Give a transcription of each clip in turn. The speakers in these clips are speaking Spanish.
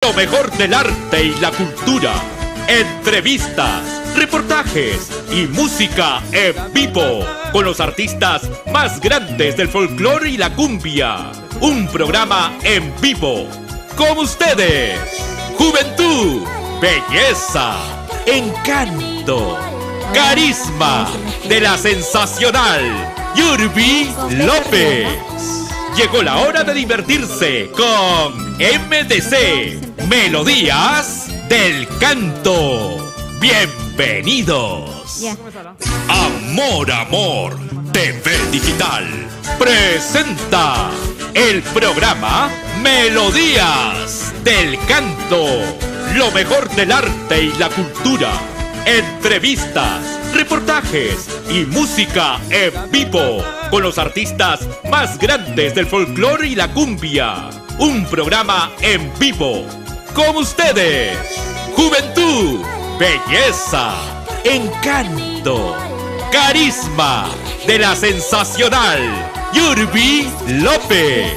Lo mejor del arte y la cultura. Entrevistas, reportajes y música en vivo con los artistas más grandes del folclore y la cumbia. Un programa en vivo con ustedes. Juventud, belleza, encanto, carisma de la sensacional Yurbi López. Llegó la hora de divertirse con MDC, Melodías del Canto. Bienvenidos. Amor, Amor, TV Digital presenta el programa Melodías del Canto. Lo mejor del arte y la cultura. Entrevistas, reportajes y música en vivo con los artistas más grandes del folclore y la cumbia. Un programa en vivo con ustedes. Juventud, belleza, encanto, carisma de la sensacional Yurbi López.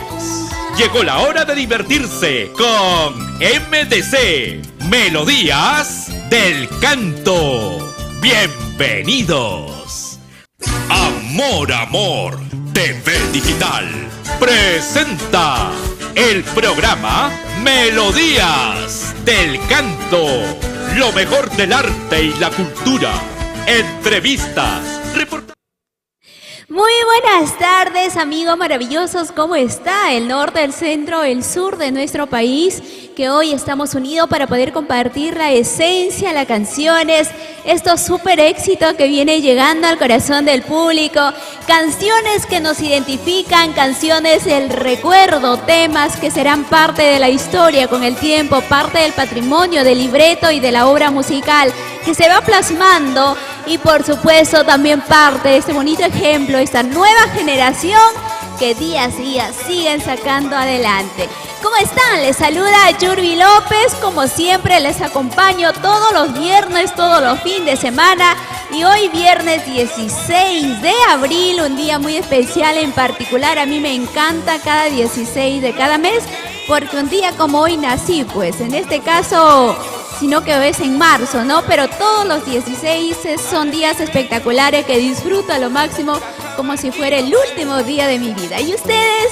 Llegó la hora de divertirse con MDC, Melodías del Canto. Bienvenidos. Amor, Amor, TV Digital presenta el programa Melodías del Canto. Lo mejor del arte y la cultura. Entrevistas, reportajes. Muy buenas tardes, amigos maravillosos. ¿Cómo está el norte, el centro, el sur de nuestro país? Que hoy estamos unidos para poder compartir la esencia, las canciones, estos súper éxitos que viene llegando al corazón del público, canciones que nos identifican, canciones del recuerdo, temas que serán parte de la historia con el tiempo, parte del patrimonio, del libreto y de la obra musical que se va plasmando y por supuesto también parte de este bonito ejemplo, esta nueva generación que día a día siguen sacando adelante. ¿Cómo están? Les saluda Yurbi López, como siempre les acompaño todos los viernes, todos los fines de semana y hoy viernes 16 de abril, un día muy especial en particular, a mí me encanta cada 16 de cada mes porque un día como hoy nací, pues en este caso, sino que es en marzo, ¿no? Pero todos los 16 son días espectaculares que disfruto a lo máximo como si fuera el último día de mi vida. ¿Y ustedes?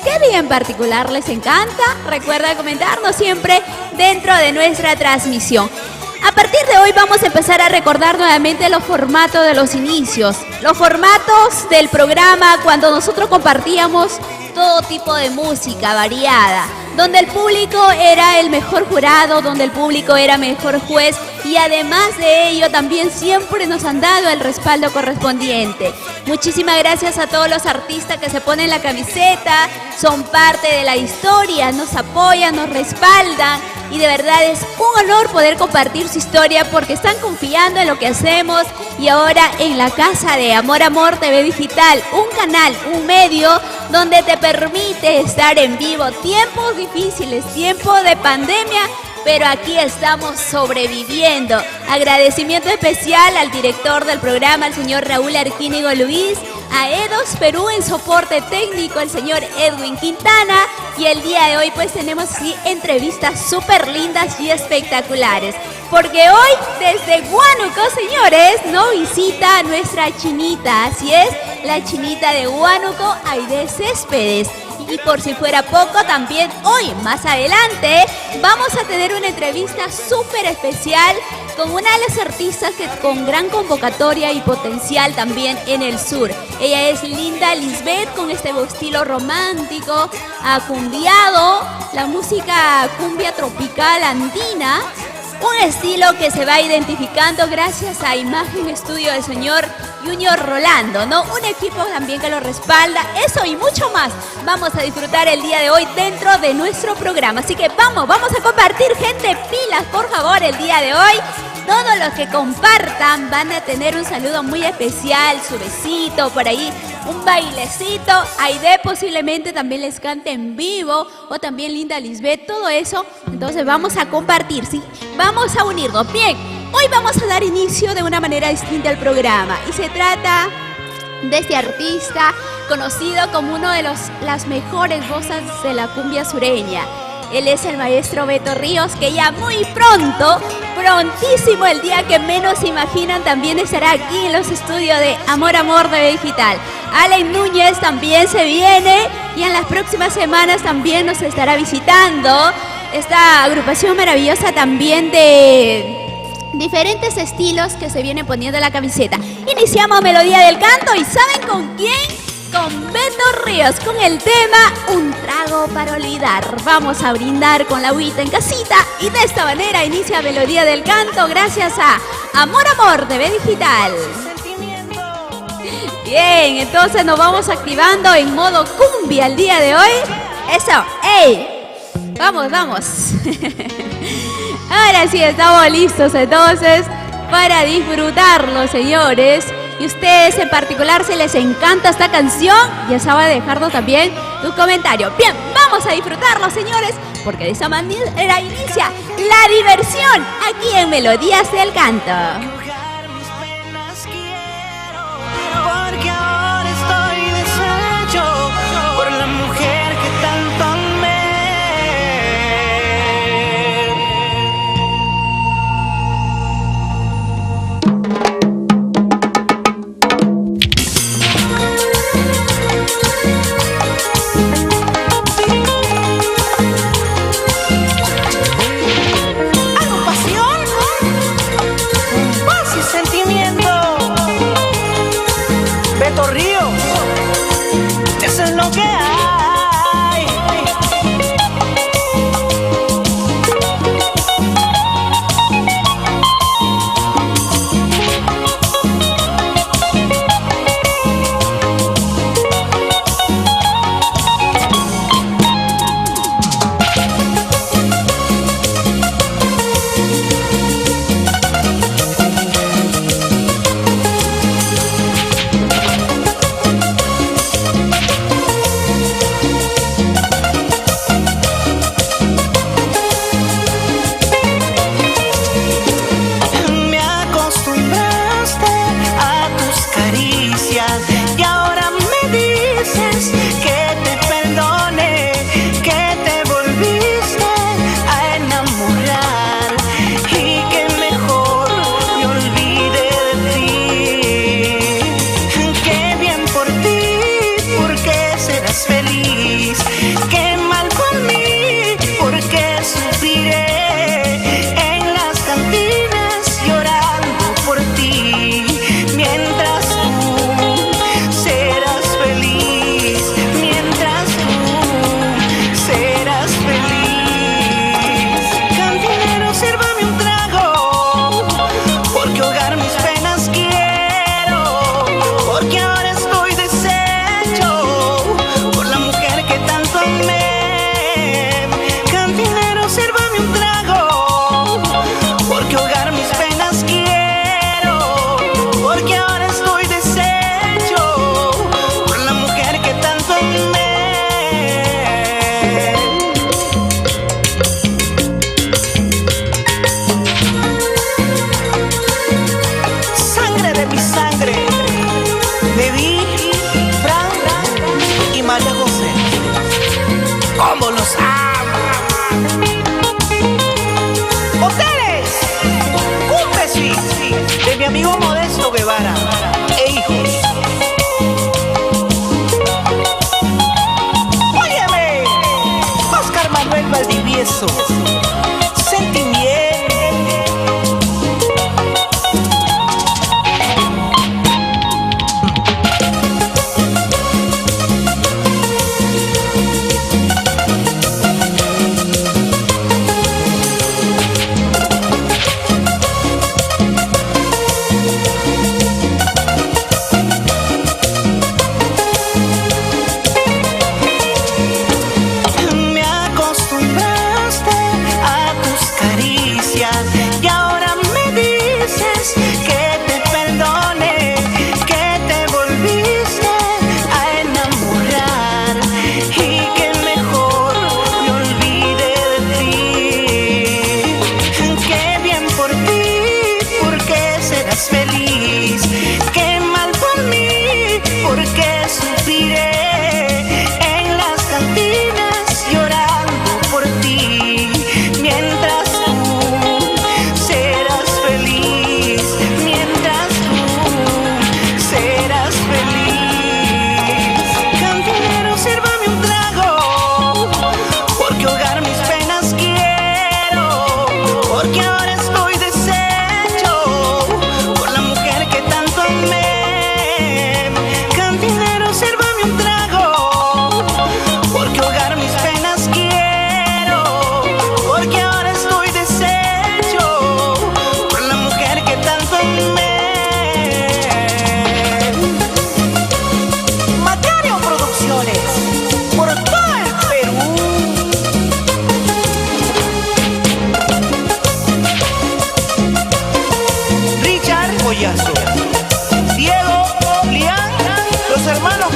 ¿Qué día en particular les encanta? Recuerda comentarnos siempre dentro de nuestra transmisión. A partir de hoy vamos a empezar a recordar nuevamente los formatos de los inicios, los formatos del programa cuando nosotros compartíamos todo tipo de música variada, donde el público era el mejor jurado, donde el público era mejor juez y además de ello también siempre nos han dado el respaldo correspondiente. Muchísimas gracias a todos los artistas que se ponen la camiseta, son parte de la historia, nos apoyan, nos respaldan y de verdad es un honor poder compartir su historia porque están confiando en lo que hacemos y ahora en la casa de Amor, Amor TV Digital, un canal, un medio donde te permite estar en vivo. Tiempos difíciles, tiempo de pandemia, pero aquí estamos sobreviviendo. Agradecimiento especial al director del programa, el señor Raúl Arquínigo Luis, a Edos Perú en soporte técnico, el señor Edwin Quintana, y el día de hoy pues tenemos sí, entrevistas súper lindas y espectaculares, porque hoy desde Huánuco, señores, nos visita nuestra chinita, así es, la chinita de Huánuco, Aide Céspedes. Y por si fuera poco, también hoy, más adelante, vamos a tener una entrevista súper especial con una de las artistas que con gran convocatoria y potencial también en el sur. Ella es Linda Lisbeth, con este estilo romántico, acumbiado, la música cumbia tropical andina, un estilo que se va identificando gracias a Imagen Estudio del señor Junior Rolando, ¿no? Un equipo también que lo respalda. Eso y mucho más vamos a disfrutar el día de hoy dentro de nuestro programa. Así que vamos a compartir, gente, pilas, por favor, el día de hoy. Todos los que compartan van a tener un saludo muy especial, su besito, por ahí un bailecito. Aide posiblemente también les cante en vivo, o también Linda Lisbeth, todo eso. Entonces vamos a compartir, ¿sí? Vamos a unirnos. Bien, hoy vamos a dar inicio de una manera distinta al programa. Y se trata de este artista conocido como uno de las mejores voces de la cumbia sureña. Él es el maestro Beto Ríos, que ya muy pronto, prontísimo, el día que menos se imaginan, también estará aquí en los estudios de Amor TV Digital. Allen Núñez también se viene y en las próximas semanas también nos estará visitando esta agrupación maravillosa también de diferentes estilos que se viene poniendo la camiseta. Iniciamos Melodía del Canto y ¿saben con quién? Con Beto Ríos, con el tema Un Trago para Olvidar. Vamos a brindar con la agüita en casita y de esta manera inicia Melodía del Canto gracias a Amor TV Digital. Bien, entonces nos vamos activando en modo cumbia el día de hoy. Eso, ¡ey! Vamos, vamos. Ahora sí estamos listos entonces para disfrutarlo, señores. Y ustedes en particular, si les encanta esta canción, ya saben dejarnos también tu comentario. Bien, vamos a disfrutarlo, señores, porque de esa manera inicia la diversión aquí en Melodías del Canto. Porque ahora estoy deshecho por la mujer que tanto amé. Agrupación, paz y sentimiento. Beto Ríos, eso es lo que hay. Amigo Modesto Guevara e hijos. Óyeme, Oscar Manuel Valdivieso, sentimiento. Me acostumbraste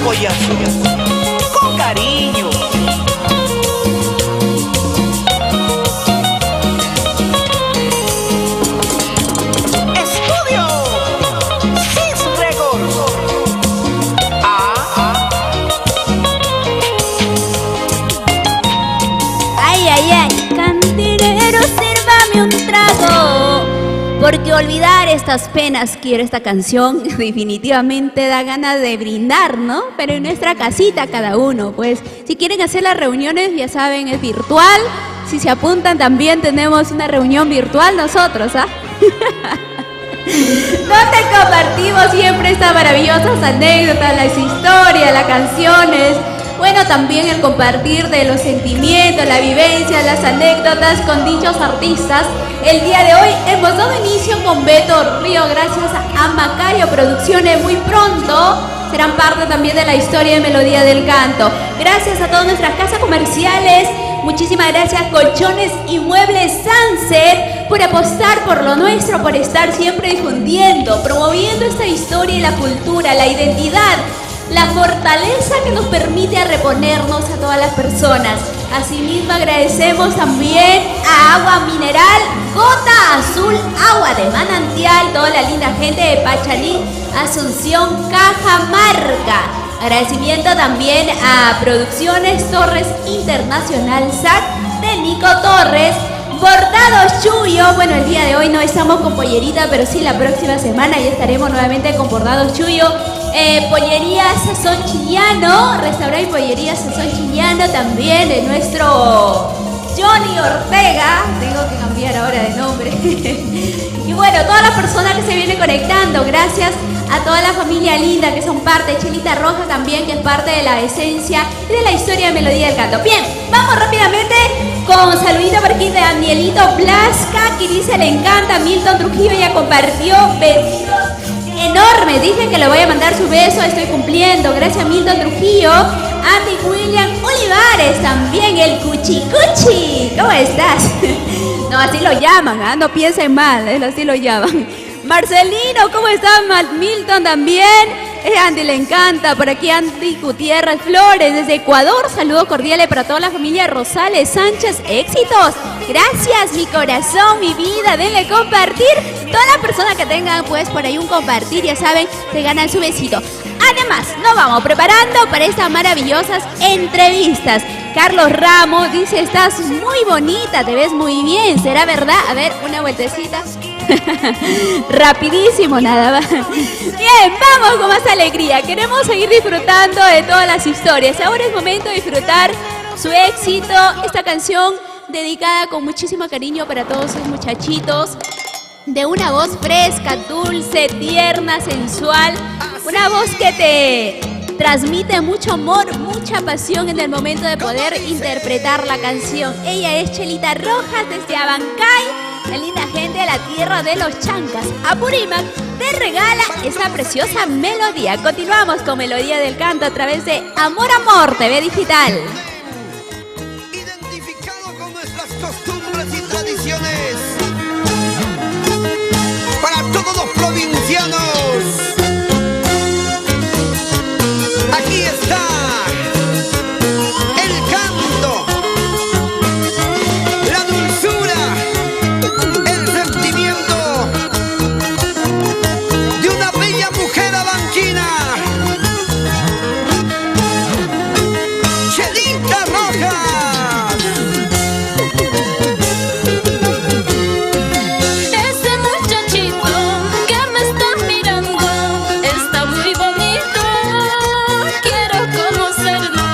Collazo, con cariño. Estudio Sis Records. Ay, ay, ay, cantinero, sírvame un trago. Porque olvidar estas penas, quiero esta canción, definitivamente da ganas de brindar, ¿no? Pero en nuestra casita cada uno, pues, si quieren hacer las reuniones, ya saben, es virtual. Si se apuntan también tenemos una reunión virtual nosotros, ¿ah? Donde compartimos siempre estas maravillosas anécdotas, las historias, las canciones. Bueno, también el compartir de los sentimientos, la vivencia, las anécdotas con dichos artistas. El día de hoy hemos dado inicio con Beto Río gracias a Macario Producciones. Muy pronto serán parte también de la historia de Melodía del Canto. Gracias a todas nuestras casas comerciales. Muchísimas gracias Colchones y Muebles Sunset por apostar por lo nuestro, por estar siempre difundiendo, promoviendo esta historia y la cultura, la identidad, la fortaleza que nos permite a reponernos a todas las personas. Asimismo agradecemos también a Agua Mineral Gota Azul, agua de manantial, toda la linda gente de Pachalí, Asunción, Cajamarca. Agradecimiento también a Producciones Torres Internacional SAC de Nico Torres. Bordados Chuyo, bueno, el día de hoy no estamos con pollerita, pero sí la próxima semana ya estaremos nuevamente con Bordados Chuyo. Pollería Sazón Chillano, restaurante y pollería Sazón Chillano también de nuestro Johnny Ortega. Tengo que cambiar ahora de nombre. Y bueno, todas las personas que se vienen conectando, gracias a toda la familia linda que son parte, Chelita Roja también, que es parte de la esencia y de la historia de Melodía del Canto. Bien, vamos rápidamente con saludito por aquí de Danielito Blasca, que dice le encanta. Milton Trujillo ya compartió besitos enormes, dije que le voy a mandar su beso, estoy cumpliendo. Gracias Milton Trujillo. Andy William Olivares también, el Cuchicuchi. ¿Cómo estás? No, así lo llaman, ¿eh? No piensen mal, así lo llaman. Marcelino, ¿cómo estás? Milton también. Andy le encanta. Por aquí Andy Gutiérrez Flores desde Ecuador. Saludos cordiales para toda la familia Rosales Sánchez. Éxitos. Gracias, mi corazón, mi vida. Denle compartir. Todas las personas que tengan pues por ahí un compartir, ya saben, se ganan su besito. Además, nos vamos preparando para estas maravillosas entrevistas. Carlos Ramos dice, estás muy bonita, te ves muy bien. ¿Será verdad? A ver, una vueltecita. Rapidísimo, nada más. Bien, vamos con más alegría. Queremos seguir disfrutando de todas las historias. Ahora es momento de disfrutar su éxito. Esta canción dedicada con muchísimo cariño para todos esos muchachitos. De una voz fresca, dulce, tierna, sensual. Una voz que te transmite mucho amor, mucha pasión en el momento de poder interpretar la canción. Ella es Chelita Rojas desde Abancay, la linda gente de la tierra de los Chancas. Apurímac te regala esta preciosa melodía. Continuamos con Melodía del Canto a través de Amor Amor TV Digital. Identificado con nuestras costumbres y tradiciones. Para todos los provincianos. Aquí está el canto, la dulzura, el sentimiento de una bella mujer abanquina, Chelita Rojas. Ese muchachito que me está mirando está muy bonito, quiero conocerlo.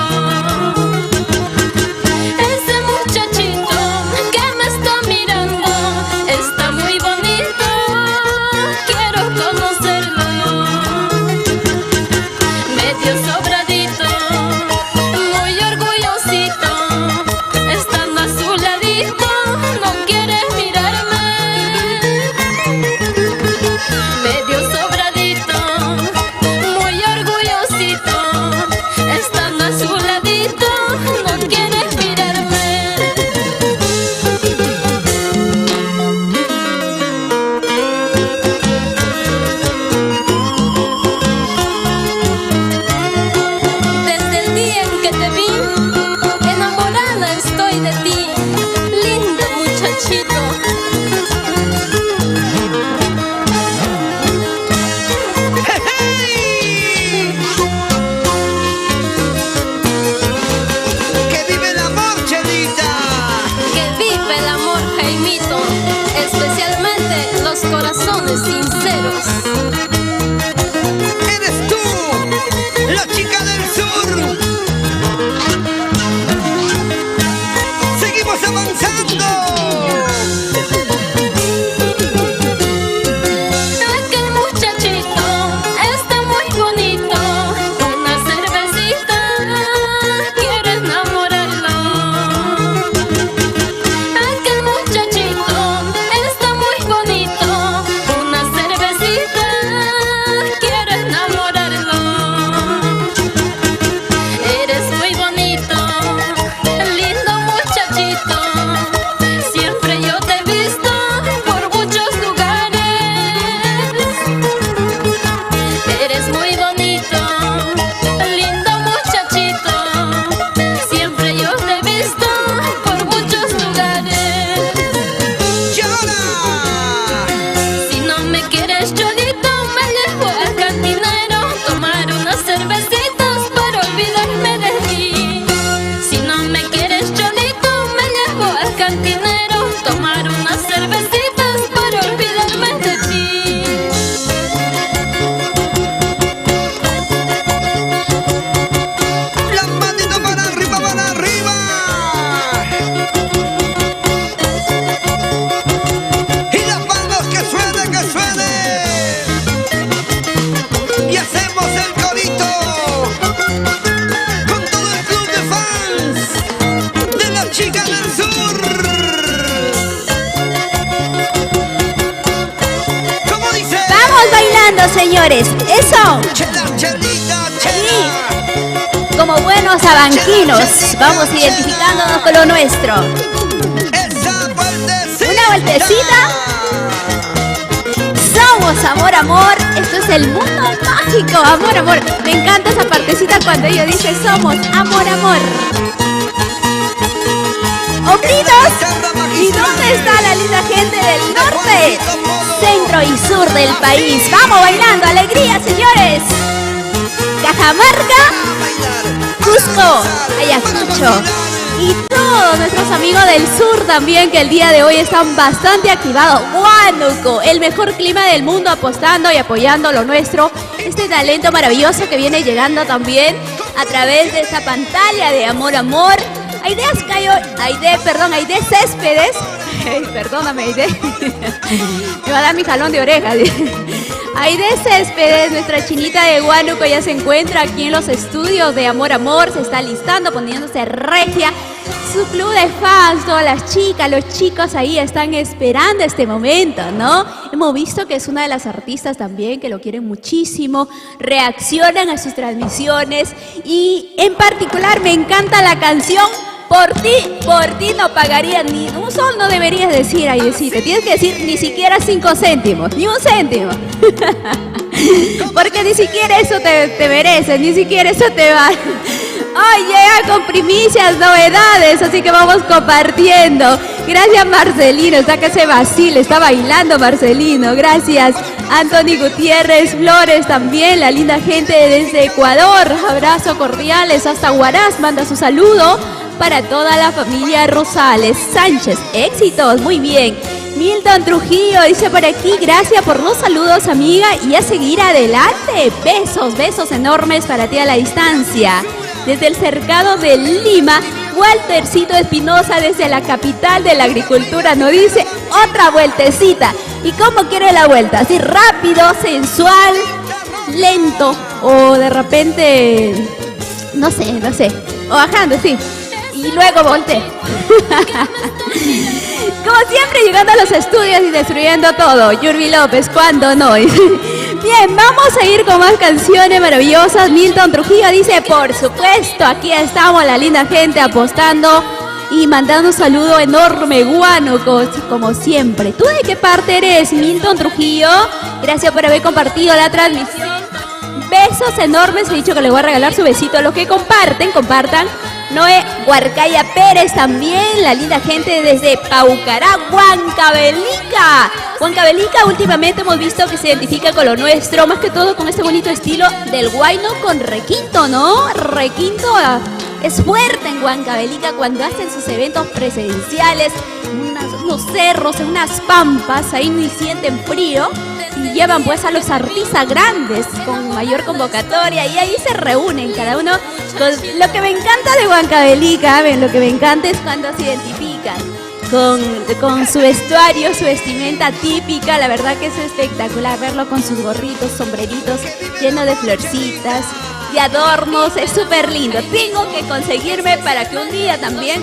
Ese muchachito que me está mirando está muy bonito, quiero conocerlo. Medio sobradito, muy orgullosito, estando a su ladito, no quiere mirarme. Medio sobradito, muy orgullosito, estando a su ladito, no quiere mirarme. vive el amor, Jaimito, especialmente los corazones sinceros. Eres tú, la chica del sur. Seguimos avanzando. Aquel muchachito está muy bonito, una cervecita, quiero enamorarlo. Aquel muchachito está muy bonito, una cervecita, quiero enamorarlo. Eres muy bonito, lindo muchachito, siempre yo te he visto por muchos lugares. Eres muy bonito, lindo muchachito, siempre yo te he visto por muchos lugares. ¡Llora! Si no me quieres cholito, me llevo al cantinero, tomar unas cervecitas para olvidarme de ti. Si no me quieres cholito, me llevo al cantinero, tomar unas cervecitas para olvidarme de ti. Las manitos para arriba, para arriba. Y las palmas que suene, que suene. Y hacemos el corito con todo el club de fans de la chica del sur. ¿Cómo dice? Vamos bailando, señores. Eso. Chela, chelita, chela. Como buenos abanquinos, vamos identificándonos con lo nuestro. Esa vueltecita. Una vueltecita. Somos amor, amor. Esto es el mundo mágico. Amor, amor. Me encanta esa partecita cuando ellos dicen somos amor, amor. ¡Hombritos! ¿Y dónde está la linda gente del norte, centro y sur del país? Vamos bailando. Alegría, señores. Cajamarca, Cusco, Ayacucho y todos nuestros amigos del sur también, que el día de hoy están bastante activados. Huánuco, el mejor clima del mundo, apostando y apoyando lo nuestro. Este talento maravilloso que viene llegando también a través de esta pantalla de Amor, Amor. Aide Azcayo, Aide Céspedes. Perdóname, Aide. Me va a dar mi jalón de orejas. Aide Céspedes, nuestra chinita de Huánuco, ya se encuentra aquí en los estudios de Amor, Amor. Se está listando, poniéndose regia. Su club de fans, todas las chicas, los chicos ahí están esperando este momento, ¿no? Hemos visto que es una de las artistas también que lo quieren muchísimo, reaccionan a sus transmisiones y en particular me encanta la canción Por ti no pagaría ni un sol, no deberías decir, Aidecita. Tienes que decir ni siquiera 5 céntimos, ni un céntimo. Porque ni siquiera eso te mereces, ni siquiera eso te va. Hoy llega con primicias, novedades, así que vamos compartiendo. Gracias, Marcelino, está que se vacila, está bailando Marcelino. Gracias, Anthony Gutiérrez Flores también, la linda gente desde Ecuador. Abrazo cordiales hasta Huaraz, manda su saludo para toda la familia Rosales Sánchez. Éxitos, muy bien. Milton Trujillo dice por aquí, gracias por los saludos, amiga, y a seguir adelante. Besos, besos enormes para ti a la distancia. Desde el cercado de Lima, Waltercito Espinosa desde la capital de la agricultura nos dice otra vueltecita. ¿Y cómo quiere la vuelta? ¿Así rápido, sensual, lento o de repente, no sé, o bajando, sí? Y luego volteé. Como siempre, llegando a los estudios y destruyendo todo. Yurbi López, ¿cuándo no? Bien, vamos a ir con más canciones maravillosas. Milton Trujillo dice, por supuesto, aquí estamos la linda gente apostando y mandando un saludo enorme, Huánuco, como siempre. ¿Tú de qué parte eres, Milton Trujillo? Gracias por haber compartido la transmisión. Besos enormes, he dicho que le voy a regalar su besito a los que compartan. Noé Huarcaya Pérez también, la linda gente desde Paucará, Huancavelica. Huancavelica últimamente hemos visto que se identifica con lo nuestro, más que todo con este bonito estilo del huayno con requinto, ¿no? Requinto es fuerte en Huancavelica cuando hacen sus eventos presenciales, unos cerros, en unas pampas, ahí ni sienten frío y llevan pues a los artistas grandes con mayor convocatoria y ahí se reúnen cada uno con lo que me encanta de Huancavelica, lo que me encanta es cuando se identifican con su vestuario, su vestimenta típica. La verdad que es espectacular verlo con sus gorritos, sombreritos llenos de florcitas, de adornos, es súper lindo. Tengo que conseguirme para que un día también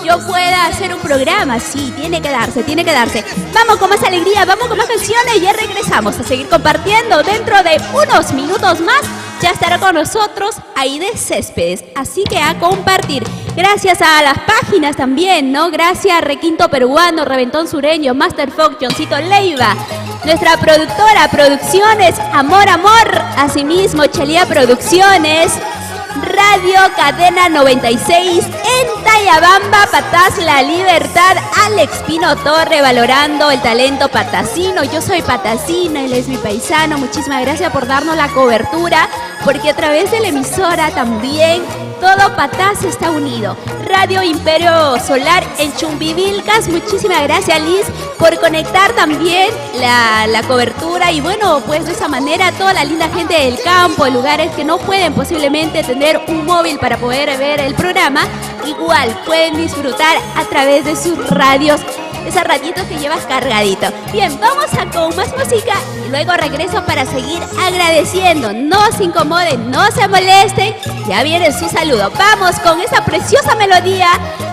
yo pueda hacer un programa. Sí, tiene que darse. Vamos con más alegría, vamos con más canciones y ya regresamos a seguir compartiendo. Dentro de unos minutos más ya estará con nosotros Aide Céspedes, así que a compartir. Gracias a las páginas también, ¿no? Gracias a Requinto Peruano, Reventón Sureño, Master Fox, Johncito Leiva, nuestra productora, Producciones, Amor, asimismo, Chelía Producciones, Radio Cadena 96, en Tayabamba, Patás La Libertad, Alex Pino Torre, valorando el talento patacino. Yo soy patacina, él es mi paisano. Muchísimas gracias por darnos la cobertura, porque a través de la emisora también todo Patás está unido. Radio Imperio Solar en Chumbivilcas, muchísimas gracias Liz por conectar también la cobertura y bueno, pues de esa manera toda la linda gente del campo, lugares que no pueden posiblemente tener un móvil para poder ver el programa, igual pueden disfrutar a través de sus radios, esos ratitos que llevas cargadito. Bien, vamos a con más música y luego regreso para seguir agradeciendo. No se incomoden, no se molesten, ya viene su saludo. Vamos con esa preciosa melodía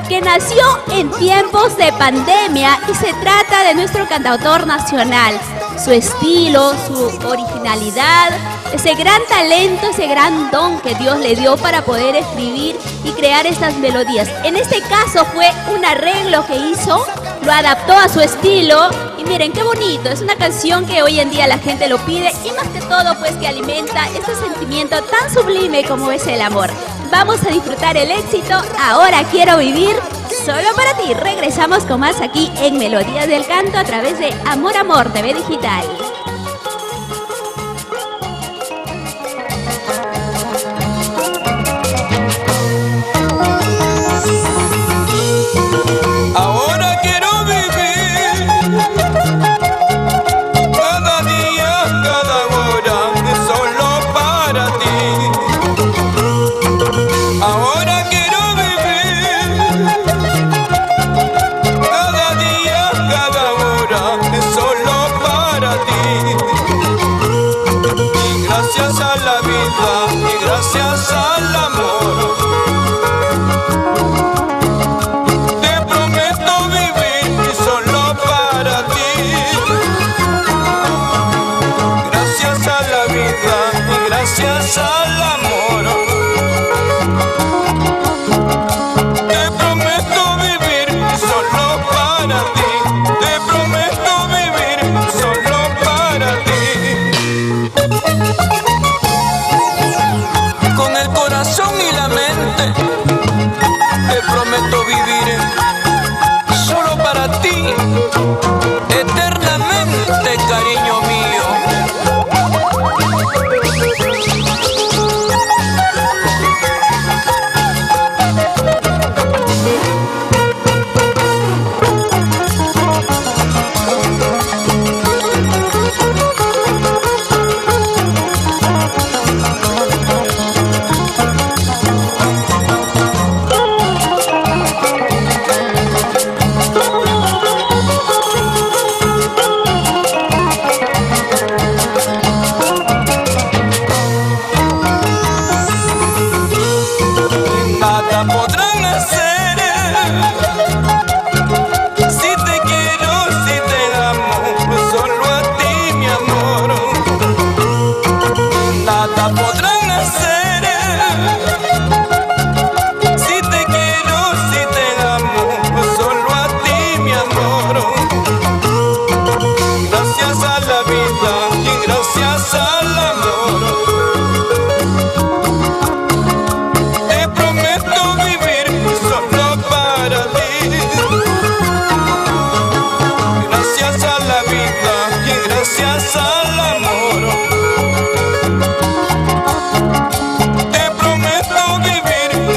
que nació en tiempos de pandemia y se trata de nuestro cantautor nacional. Su estilo, su originalidad, ese gran talento, ese gran don que Dios le dio para poder escribir y crear estas melodías. En este caso fue un arreglo que hizo, lo adaptó a su estilo y miren qué bonito, es una canción que hoy en día la gente lo pide y más que todo pues que alimenta este sentimiento tan sublime como es el amor. Vamos a disfrutar el éxito, Ahora Quiero Vivir, solo para ti. Regresamos con más aquí en Melodías del Canto a través de Amor TV Digital. Ahora quiero vivir cada día, cada hora, solo para ti. Ahora quiero vivir cada día, cada hora, solo para ti. Y gracias a la vida, y gracias al amor, gracias al amor, te prometo vivir solo para ti, te prometo vivir solo para ti. Con el corazón y la mente, te prometo vivir solo para ti, eternamente, cariño mío.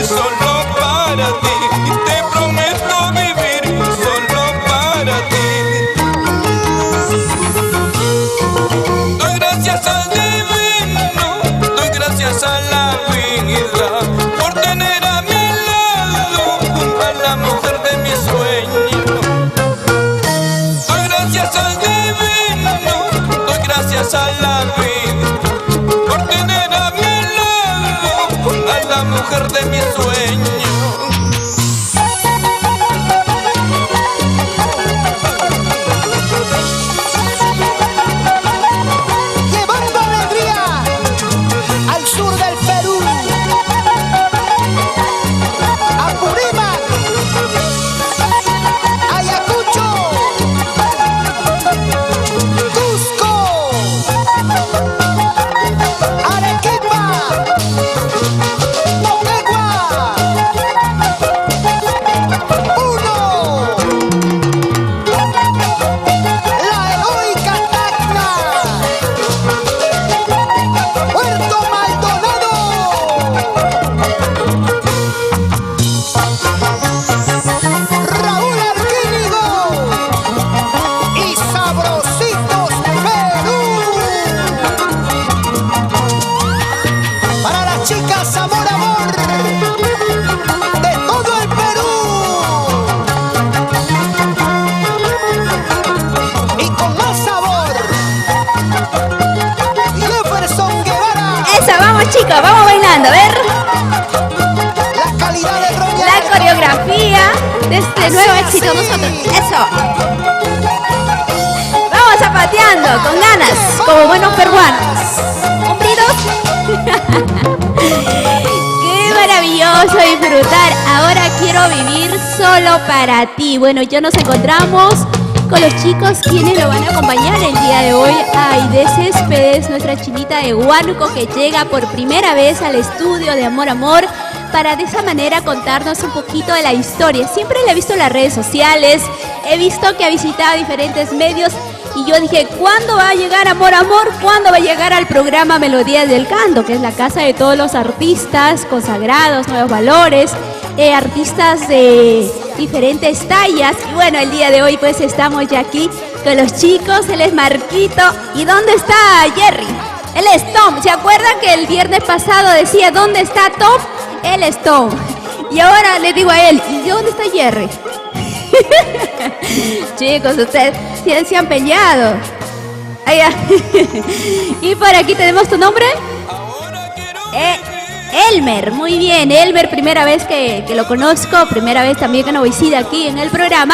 Solo gracias a la vida por tener a mi lado a la mujer de mis sueños. Chicos, vamos bailando, a ver. La coreografía de este nuevo éxito nosotros. Eso. Vamos zapateando con ganas, como buenos peruanos. ¿Cumplidos? Qué maravilloso disfrutar. Ahora quiero vivir solo para ti. Bueno, ya nos encontramos con los chicos quienes lo van a acompañar el día de hoy. Aide Céspedes, nuestra chinita de Huánuco, que llega por primera vez al estudio de Amor Amor para de esa manera contarnos un poquito de la historia. Siempre la he visto en las redes sociales, he visto que ha visitado diferentes medios y yo dije, ¿cuándo va a llegar Amor Amor? ¿Cuándo va a llegar al programa Melodías del Canto? Que es la casa de todos los artistas consagrados, nuevos valores, artistas de diferentes tallas. Y bueno, el día de hoy pues estamos ya aquí con los chicos. Él es Marquito. ¿Y dónde está Jerry? Él es Tom. ¿Se acuerdan que el viernes pasado decía ¿dónde está Tom? Él es Tom. Y ahora le digo a él, ¿y dónde está Jerry? Chicos, ustedes se han peleado. Y por aquí tenemos tu nombre. Elmer, muy bien, Elmer, primera vez que lo conozco, primera vez también que nos visita aquí en el programa.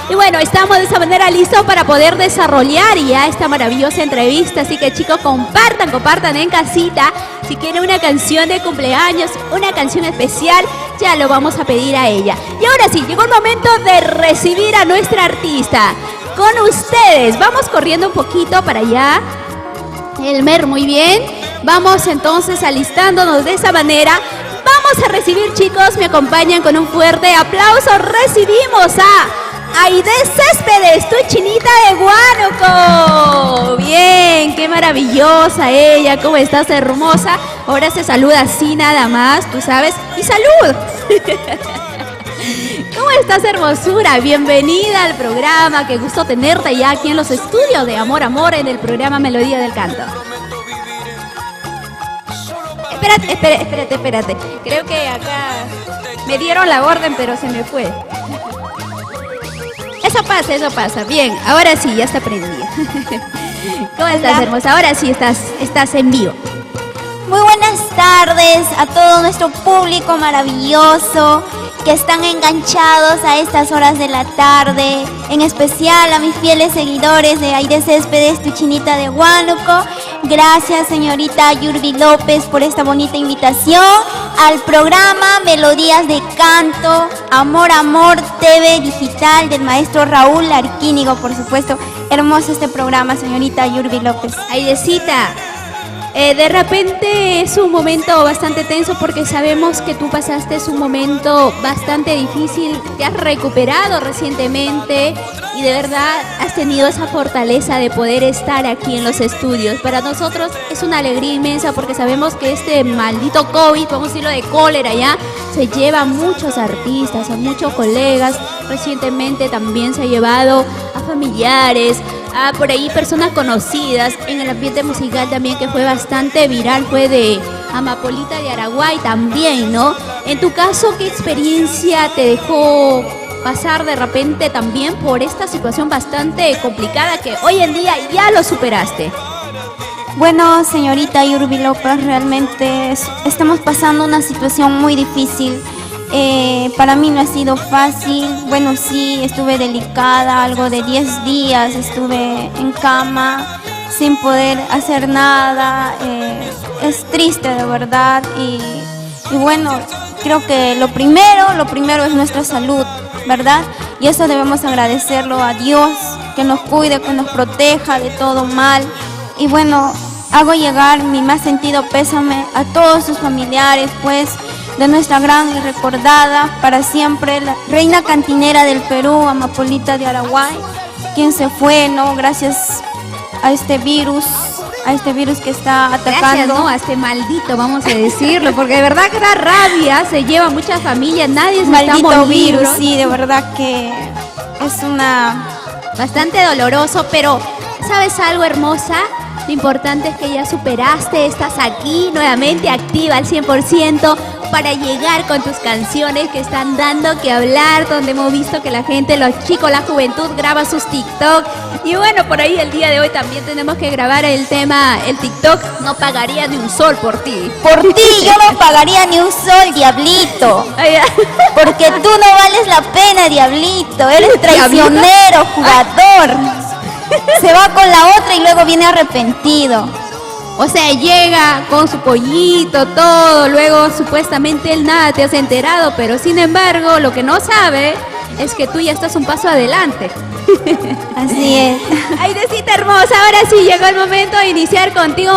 Y bueno, estamos de esa manera listos para poder desarrollar ya esta maravillosa entrevista. Así que chicos, compartan en casita. Si quieren una canción de cumpleaños, una canción especial, ya lo vamos a pedir a ella. Y ahora sí, llegó el momento de recibir a nuestra artista. Con ustedes, vamos corriendo un poquito para allá. Elmer, muy bien. Vamos entonces alistándonos de esa manera. Vamos a recibir, chicos, me acompañan con un fuerte aplauso. Recibimos a Aide Céspedes, tu chinita de Huánuco. Bien, qué maravillosa ella, cómo estás, hermosa. Ahora se saluda así nada más, tú sabes. Y salud. ¿Cómo estás, hermosura? Bienvenida al programa. Qué gusto tenerte ya aquí en los estudios de Amor Amor en el programa Melodía del Canto. Espérate. Creo que acá me dieron la orden, pero se me fue. Eso pasa. Bien, ahora sí, ya está prendida. ¿Cómo estás, hermosa? Ahora sí estás en vivo. Muy buenas tardes a todo nuestro público maravilloso que están enganchados a estas horas de la tarde, en especial a mis fieles seguidores de Aide Céspedes, tu chinita de Huánuco. Gracias, señorita Yurbi López, por esta bonita invitación al programa Melodías de Canto, Amor Amor TV Digital del maestro Raúl Arquínigo, por supuesto. Hermoso este programa, señorita Yurbi López. Aidecita, de repente es un momento bastante tenso porque sabemos que tú pasaste un momento bastante difícil, te has recuperado recientemente y de verdad has tenido esa fortaleza de poder estar aquí en los estudios. Para nosotros es una alegría inmensa porque sabemos que este maldito COVID, vamos a decirlo de cólera ya, se lleva a muchos artistas, a muchos colegas. Recientemente también se ha llevado a familiares, a por ahí personas conocidas en el ambiente musical también, que fue bastante viral, fue de Amapolita de Araguay también, ¿no? En tu caso, ¿qué experiencia te dejó pasar de repente también por esta situación bastante complicada que hoy en día ya lo superaste? Bueno, señorita Yurbi López, realmente estamos pasando una situación muy difícil. Para mí no ha sido fácil. Bueno, sí, estuve delicada, algo de 10 días estuve en cama sin poder hacer nada. Es triste de verdad y bueno, creo que lo primero es nuestra salud, ¿verdad? Y eso debemos agradecerlo a Dios, que nos cuide, que nos proteja de todo mal. Y bueno, hago llegar mi más sentido pésame a todos sus familiares, pues, de nuestra gran y recordada para siempre la reina cantinera del Perú, Amapolita de Araguay, quien se fue, ¿no? Gracias a este virus que está atacando. Gracias, ¿no? A este maldito, vamos a decirlo, porque de verdad que da rabia, se lleva muchas familias, nadie se está Maldito muriendo. virus, sí, de verdad que es Bastante doloroso, pero ¿sabes algo, hermosa? Lo importante es que ya superaste, estás aquí nuevamente activa al 100% para llegar con tus canciones que están dando que hablar, donde hemos visto que la gente, los chicos, la juventud graba sus TikTok. Y bueno, por ahí el día de hoy también tenemos que grabar el TikTok. No pagaría ni un sol por ti. Por ti yo no pagaría ni un sol, diablito. Porque tú no vales la pena, diablito. Eres traicionero, jugador. Se va con la otra y luego viene arrepentido. O sea, llega con su pollito, todo, luego supuestamente él nada te has enterado, pero sin embargo lo que no sabe es que tú ya estás un paso adelante. Así es. Aidecita hermosa, ahora sí llegó el momento de iniciar contigo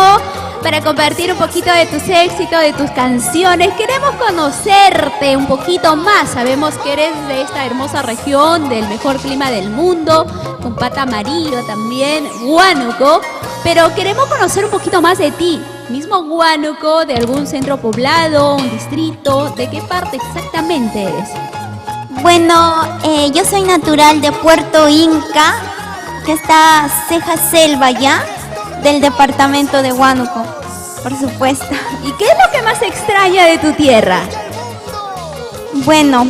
para compartir un poquito de tus éxitos, de tus canciones. Queremos conocerte un poquito más. Sabemos que eres de esta hermosa región, del mejor clima del mundo, con pata amarillo también, Huánuco. Pero queremos conocer un poquito más de ti. Mismo Huánuco, de algún centro poblado, un distrito. ¿De qué parte exactamente eres? Bueno, yo soy natural de Puerto Inca, que está ceja selva ya, del departamento de Huánuco, por supuesto. ¿Y qué es lo que más extraña de tu tierra? Bueno,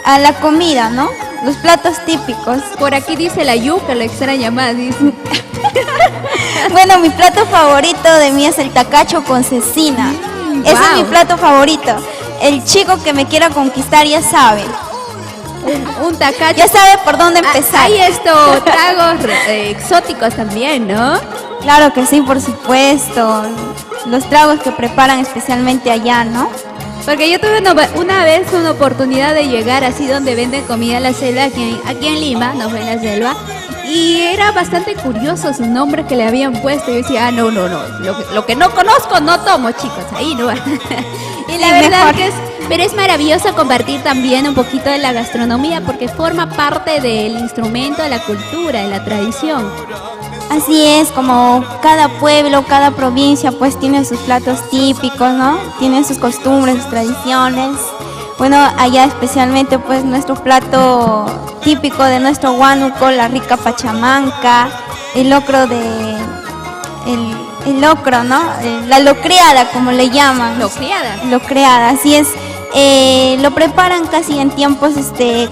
a la comida, ¿no? Los platos típicos. Por aquí dice la yuca, lo extraña más, dice. Bueno, mi plato favorito de mí es el tacacho con cecina. Ese es mi plato favorito. El chico que me quiera conquistar ya sabe. Un tacacho. Ya sabe por dónde empezar. Hay tragos exóticos también, ¿no? Claro que sí, por supuesto. Los tragos que preparan especialmente allá, ¿no? Porque yo tuve una vez una oportunidad de llegar así donde venden comida en la selva, aquí en Lima, no fue en la selva. Y era bastante curioso sus nombres que le habían puesto. Yo decía, no. Lo que no conozco no tomo, chicos. Ahí no. Y la verdad que pero es maravilloso compartir también un poquito de la gastronomía porque forma parte del instrumento, de la cultura, de la tradición. Así es, como cada pueblo, cada provincia pues tiene sus platos típicos, ¿no? Tienen sus costumbres, sus tradiciones. Bueno, allá especialmente pues nuestro plato típico de nuestro Huánuco, la rica pachamanca, el locro, ¿no? La locreada, como le llaman. Locreada, así es. Lo preparan casi en tiempos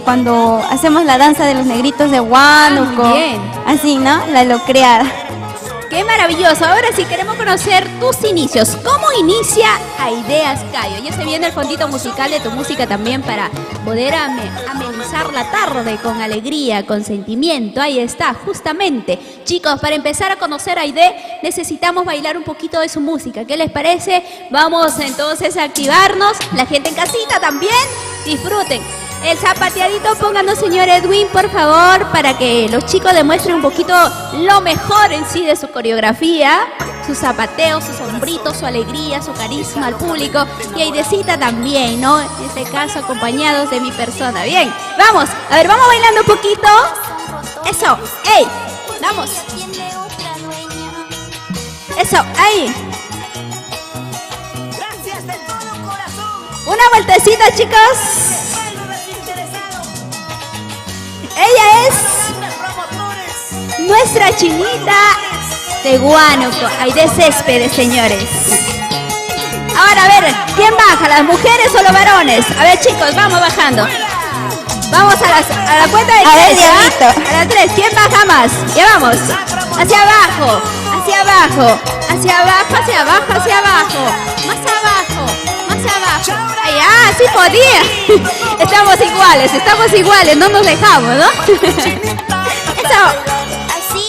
cuando hacemos la danza de los negritos de Huánuco. Bien. Así, ¿no? La locreada. ¡Qué maravilloso! Ahora sí queremos conocer tus inicios. ¿Cómo inicia Aideas Cayo? Ya se viene el fondito musical de tu música también para poder amenizar la tarde con alegría, con sentimiento. Ahí está, justamente. Chicos, para empezar a conocer a Aide, necesitamos bailar un poquito de su música. ¿Qué les parece? Vamos entonces a activarnos. La gente en casita también. Disfruten. El zapateadito, pónganos, señor Edwin, por favor, para que los chicos demuestren un poquito lo mejor en sí de su coreografía, su zapateo, sus hombritos, su alegría, su carisma al público. Y Aidecita también, ¿no? En este caso, acompañados de mi persona. Bien, vamos, a ver, vamos bailando un poquito. Eso, ¡ey! Vamos. Eso, ahí. Una vueltecita, chicos. Ella es nuestra chinita de Huánuco, Aide Céspedes, señores. Ahora, a ver, ¿quién baja? ¿Las mujeres o los varones? A ver, chicos, vamos bajando. Vamos a la cuenta de tres. A ver, Diablito. A las 3, ¿quién baja más? Ya vamos. Hacia abajo, hacia abajo, hacia abajo, hacia abajo, hacia abajo, más abajo, más abajo. Ay, ah, sí podía. Estamos iguales, no nos dejamos, ¿no? Eso. Así.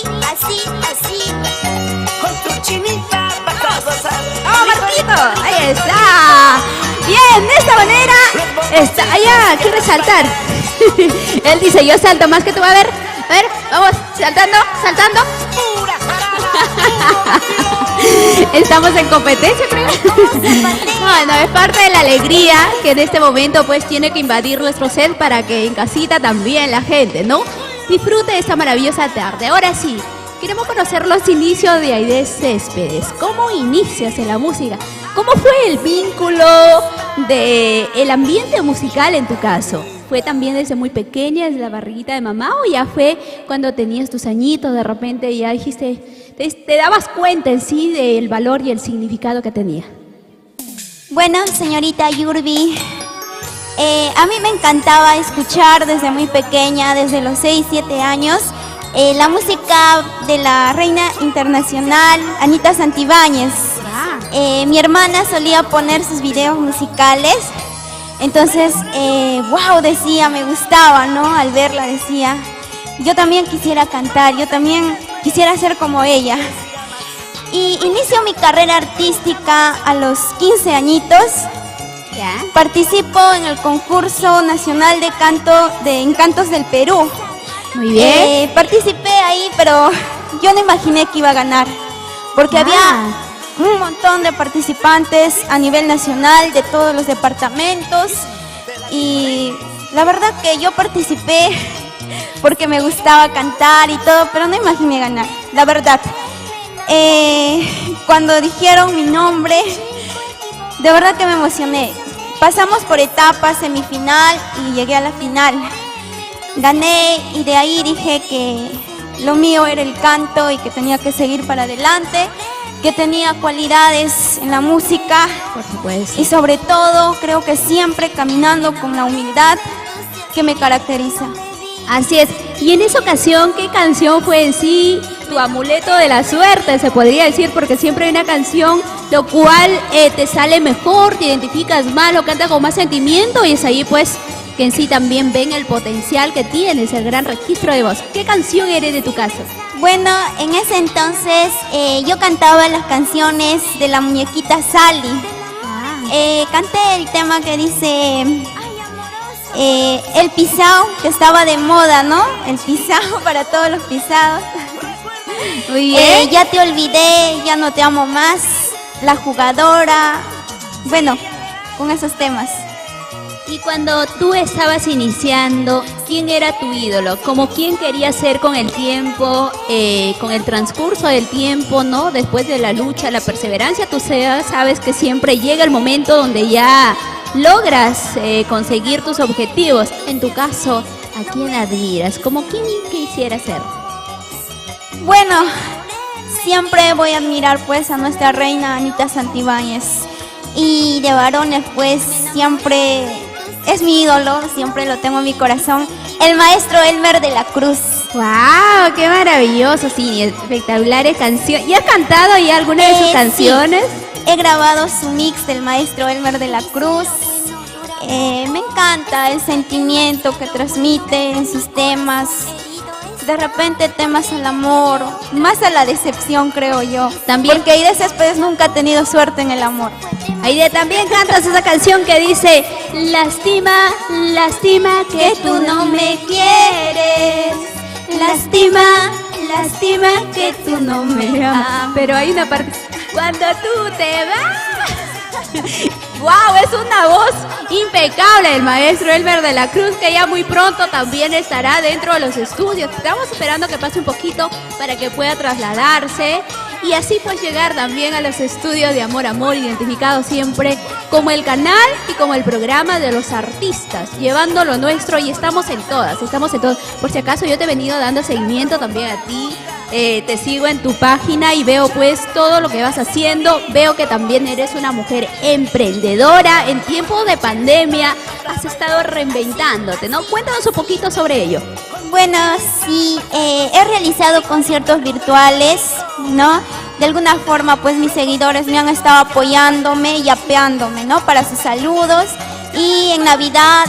Con tu chinita vas a gozar. ¡Oh, Marquito! Ahí está. Bien, de esta manera está. Allá, quiere saltar. Él dice, yo salto más que tú. A ver, vamos, saltando. Pura jarana. Estamos en competencia, creo. No, es parte de la alegría que en este momento pues tiene que invadir nuestro set para que en casita también la gente, ¿no? Disfrute de esta maravillosa tarde. Ahora sí, queremos conocer los inicios de Aide Céspedes. ¿Cómo inicias en la música? ¿Cómo fue el vínculo del ambiente musical en tu caso? ¿Fue también desde muy pequeña, desde la barriguita de mamá, o ya fue cuando tenías tus añitos, de repente ya dijiste, te dabas cuenta en sí del valor y el significado que tenía? Bueno, señorita Yurbi, a mí me encantaba escuchar desde muy pequeña, desde los 6, 7 años, la música de la reina internacional, Anita Santibáñez. Mi hermana solía poner sus videos musicales, entonces, wow, decía, me gustaba, ¿no? Al verla decía, yo también quisiera cantar, yo también quisiera ser como ella. Y inicio mi carrera artística a los 15 añitos. ¿Ya? Participo en el concurso nacional de canto de Encantos del Perú. Muy bien. Participé ahí, pero yo no imaginé que iba a ganar, porque había un montón de participantes a nivel nacional de todos los departamentos, y la verdad que yo participé porque me gustaba cantar y todo, pero no imaginé ganar, la verdad. Cuando dijeron mi nombre, de verdad que me emocioné. Pasamos por etapas, semifinal, y llegué a la final. Gané, y de ahí dije que lo mío era el canto y que tenía que seguir para adelante, que tenía cualidades en la música, Por supuesto. y sobre todo creo que siempre caminando con la humildad que me caracteriza. Así es. Y en esa ocasión, ¿qué canción fue en sí tu amuleto de la suerte, se podría decir? Porque siempre hay una canción lo cual te sale mejor, te identificas más, lo cantas con más sentimiento, y es ahí pues que en sí también ven el potencial que tienes, el gran registro de voz. ¿Qué canción eres de tu caso? Bueno, en ese entonces yo cantaba las canciones de la muñequita Sally. Canté el tema que dice el pisao, que estaba de moda, ¿no? El pisao para todos los pisados. Muy bien. Ya te olvidé, ya no te amo más, la jugadora. Bueno, con esos temas. Y cuando tú estabas iniciando, ¿quién era tu ídolo? ¿Como quién querías ser con el tiempo, con el transcurso del tiempo, ¿no? Después de la lucha, la perseverancia, tú sabes que siempre llega el momento donde ya logras conseguir tus objetivos. En tu caso, ¿a quién admiras? ¿Como quién quisiera ser? Bueno, siempre voy a admirar pues a nuestra reina Anita Santibáñez. Y de varones pues siempre es mi ídolo, siempre lo tengo en mi corazón, el maestro Elmer de la Cruz. ¡Wow! ¡Qué maravilloso! Sí, espectaculares canciones. ¿Y has cantado ya alguna de sus canciones? Sí. He grabado su mix del maestro Elmer de la Cruz. Me encanta el sentimiento que transmite en sus temas. De repente temas al amor, más a la decepción, creo yo. También. Porque Aide Céspedes nunca ha tenido suerte en el amor. Aide, también cantas esa canción que dice: lástima, lástima que tú no me quieres. Lástima, lástima que tú no me amas. Pero hay una parte: cuando tú te vas. ¡Wow! Es una voz impecable del maestro Elmer de la Cruz, que ya muy pronto también estará dentro de los estudios. Estamos esperando que pase un poquito para que pueda trasladarse y así pues llegar también a los estudios de Amor Amor, identificado siempre como el canal y como el programa de los artistas, llevando lo nuestro, y estamos en todas. Por si acaso yo te he venido dando seguimiento también a ti. Te sigo en tu página y veo pues todo lo que vas haciendo. Veo que también eres una mujer emprendedora. En tiempo de pandemia has estado reinventándote, ¿no? Cuéntanos un poquito sobre ello. Bueno, sí, he realizado conciertos virtuales, ¿no? de alguna forma pues mis seguidores me han estado apoyándome y apeándome, ¿no? Para sus saludos. Y en Navidad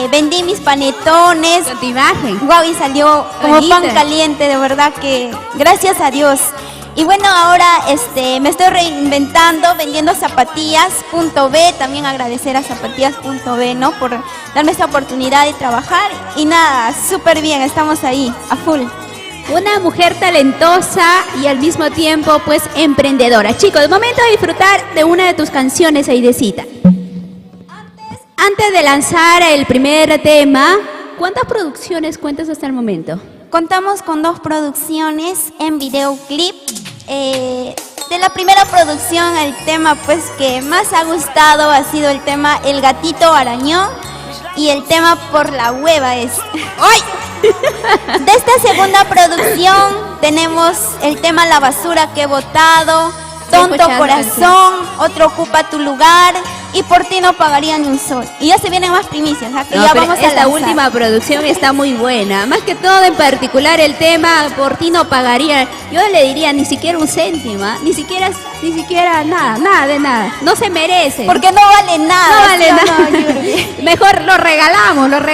vendí mis panetones. Con tu imagen. Guau, y salió como Bonita. pan caliente, de verdad que gracias a Dios. Y bueno, ahora me estoy reinventando vendiendo zapatillas.b. También agradecer a zapatillas.b, ¿no? Por darme esta oportunidad de trabajar. Y nada, súper bien, estamos ahí, a full. Una mujer talentosa y al mismo tiempo pues emprendedora. Chicos, momento de disfrutar de una de tus canciones, Aidecita. Antes de lanzar el primer tema, ¿cuántas producciones cuentas hasta el momento? Contamos con 2 producciones en videoclip. De la primera producción, el tema pues que más ha gustado ha sido el tema El Gatito Arañón, y el tema Por la Hueva es. ¡Ay! De esta segunda producción tenemos el tema La Basura que he botado, Tonto escuchado Corazón, Otro Ocupa Tu Lugar y Por Ti No Pagaría Ni Un Sol. Y ya se vienen más primicias, ¿ah? Que No, ya pero vamos a esta lanzar. última producción está muy buena. Más que todo, en particular, el tema Por Ti No Pagaría. Yo le diría ni siquiera un céntimo, ¿ah? Ni siquiera nada de nada. No se merece. Porque no vale nada. No vale ¿sí o nada. no, Yuri? Mejor lo regalamos. Bien,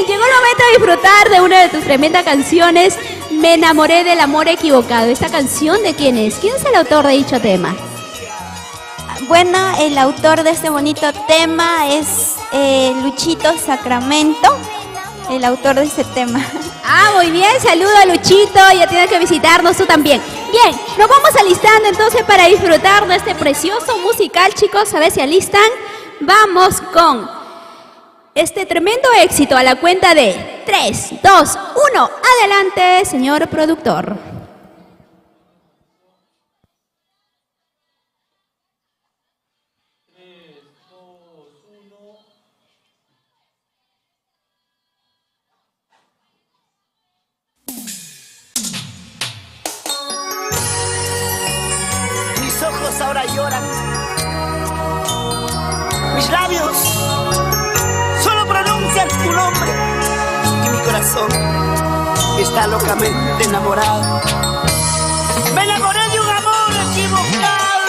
llegó el momento de disfrutar de una de tus tremendas canciones. Me enamoré del amor equivocado. ¿Esta canción de quién es? ¿Quién es el autor de dicho tema? Bueno, el autor de este bonito tema es Luchito Sacramento, el autor de este tema. Ah, muy bien, saludo a Luchito, ya tienes que visitarnos tú también. Bien, nos vamos alistando entonces para disfrutar de este precioso musical, chicos, a ver si alistan. Vamos con este tremendo éxito a la cuenta de 3, 2, 1, adelante, señor productor. Mis ojos ahora lloran. Mis labios solo pronuncian tu nombre. Y mi corazón está locamente enamorado. Me enamoré de un amor equivocado.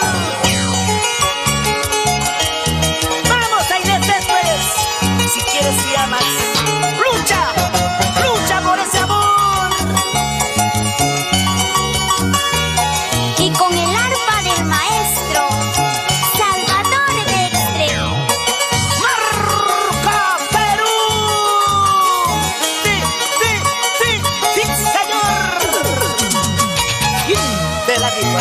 Vamos, Aidez Céspedes. Si quieres y amas, lucha por ese amor. Y con el arpa del maestro Salvador Dextre. ¡Marca Perú! ¡Sí, señor! De la rifa.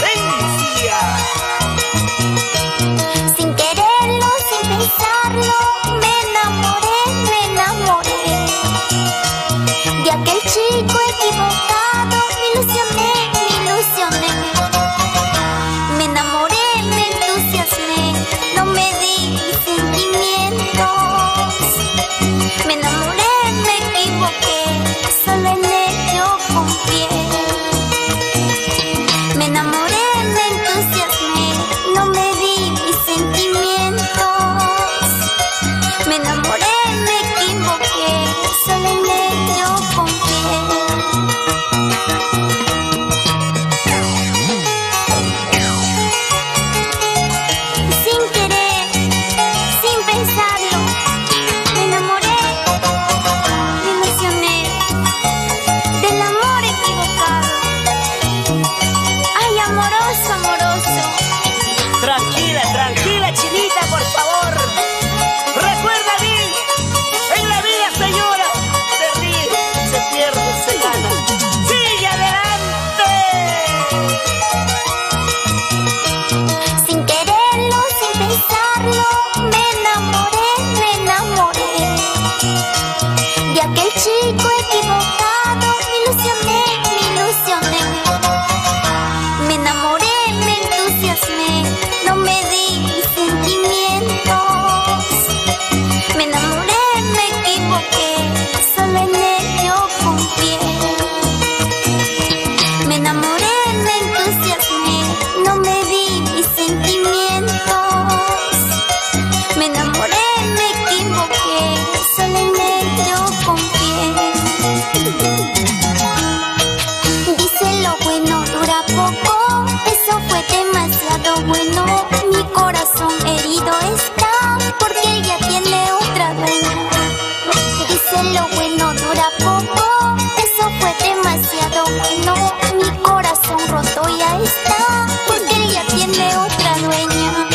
demasiado bueno. Mi corazón roto ya está, porque ella tiene otra dueña.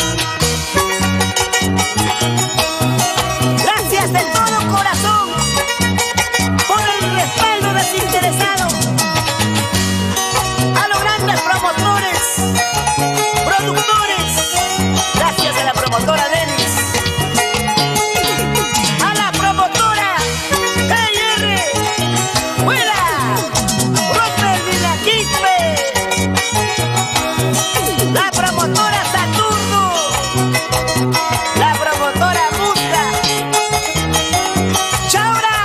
Gracias de todo corazón por el respaldo desinteresado a los grandes promotores, productores. Gracias a la promotora Denis, a la promotora KR, Vuela, Roper de la Quispe, la promotora Saturno, la promotora Busca. Chaura,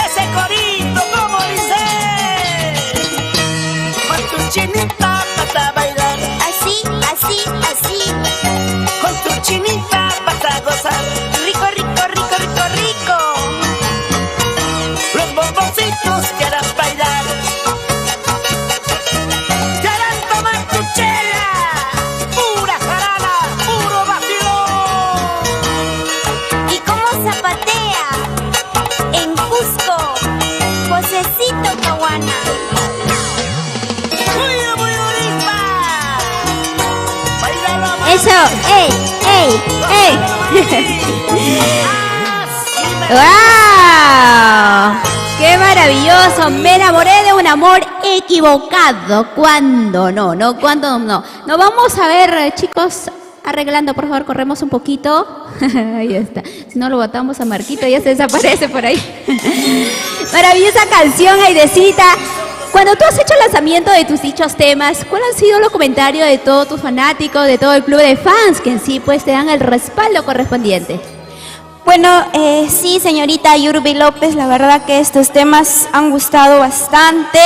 ese corito, como dice, con tu chinita vas a bailar, Así, así, así. con tu chinita vas a gozar, Rico, rico, rico, rico, rico. los bomboncitos que harán bailar, te harán tomar tu chela, pura jarana, puro vacilón. ¿Y cómo zapatea? En Cusco, Josecito Caguana. Muy orispa, bailalo más. Eso, ¡ey, ey, ey! Así me ¡Wow! ¡Qué maravilloso! Me enamoré de un amor equivocado. ¿Cuándo? No, ¿cuándo? No. Nos vamos a ver, chicos, arreglando, por favor, corremos un poquito. Ahí está. Si no lo botamos a Marquito, ya se desaparece por ahí. Maravillosa canción, Aidecita. Cuando tú has hecho el lanzamiento de tus dichos temas, ¿cuál han sido los comentarios de todos tus fanáticos, de todo el club de fans, que en sí pues te dan el respaldo correspondiente? Bueno, sí, señorita Yurbi López, la verdad que estos temas han gustado bastante.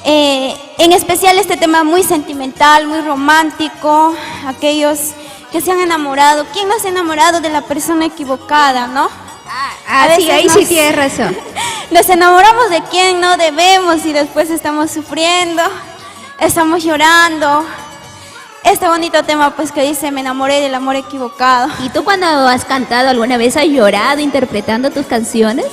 En especial este tema muy sentimental, muy romántico. Aquellos que se han enamorado. ¿Quién no se ha enamorado de la persona equivocada, no? Ah, A sí, veces ahí sí tienes razón. Nos enamoramos de quien no debemos y después estamos sufriendo, estamos llorando. Este bonito tema pues que dice me enamoré del amor equivocado. ¿Y tú cuando has cantado alguna vez has llorado interpretando tus canciones?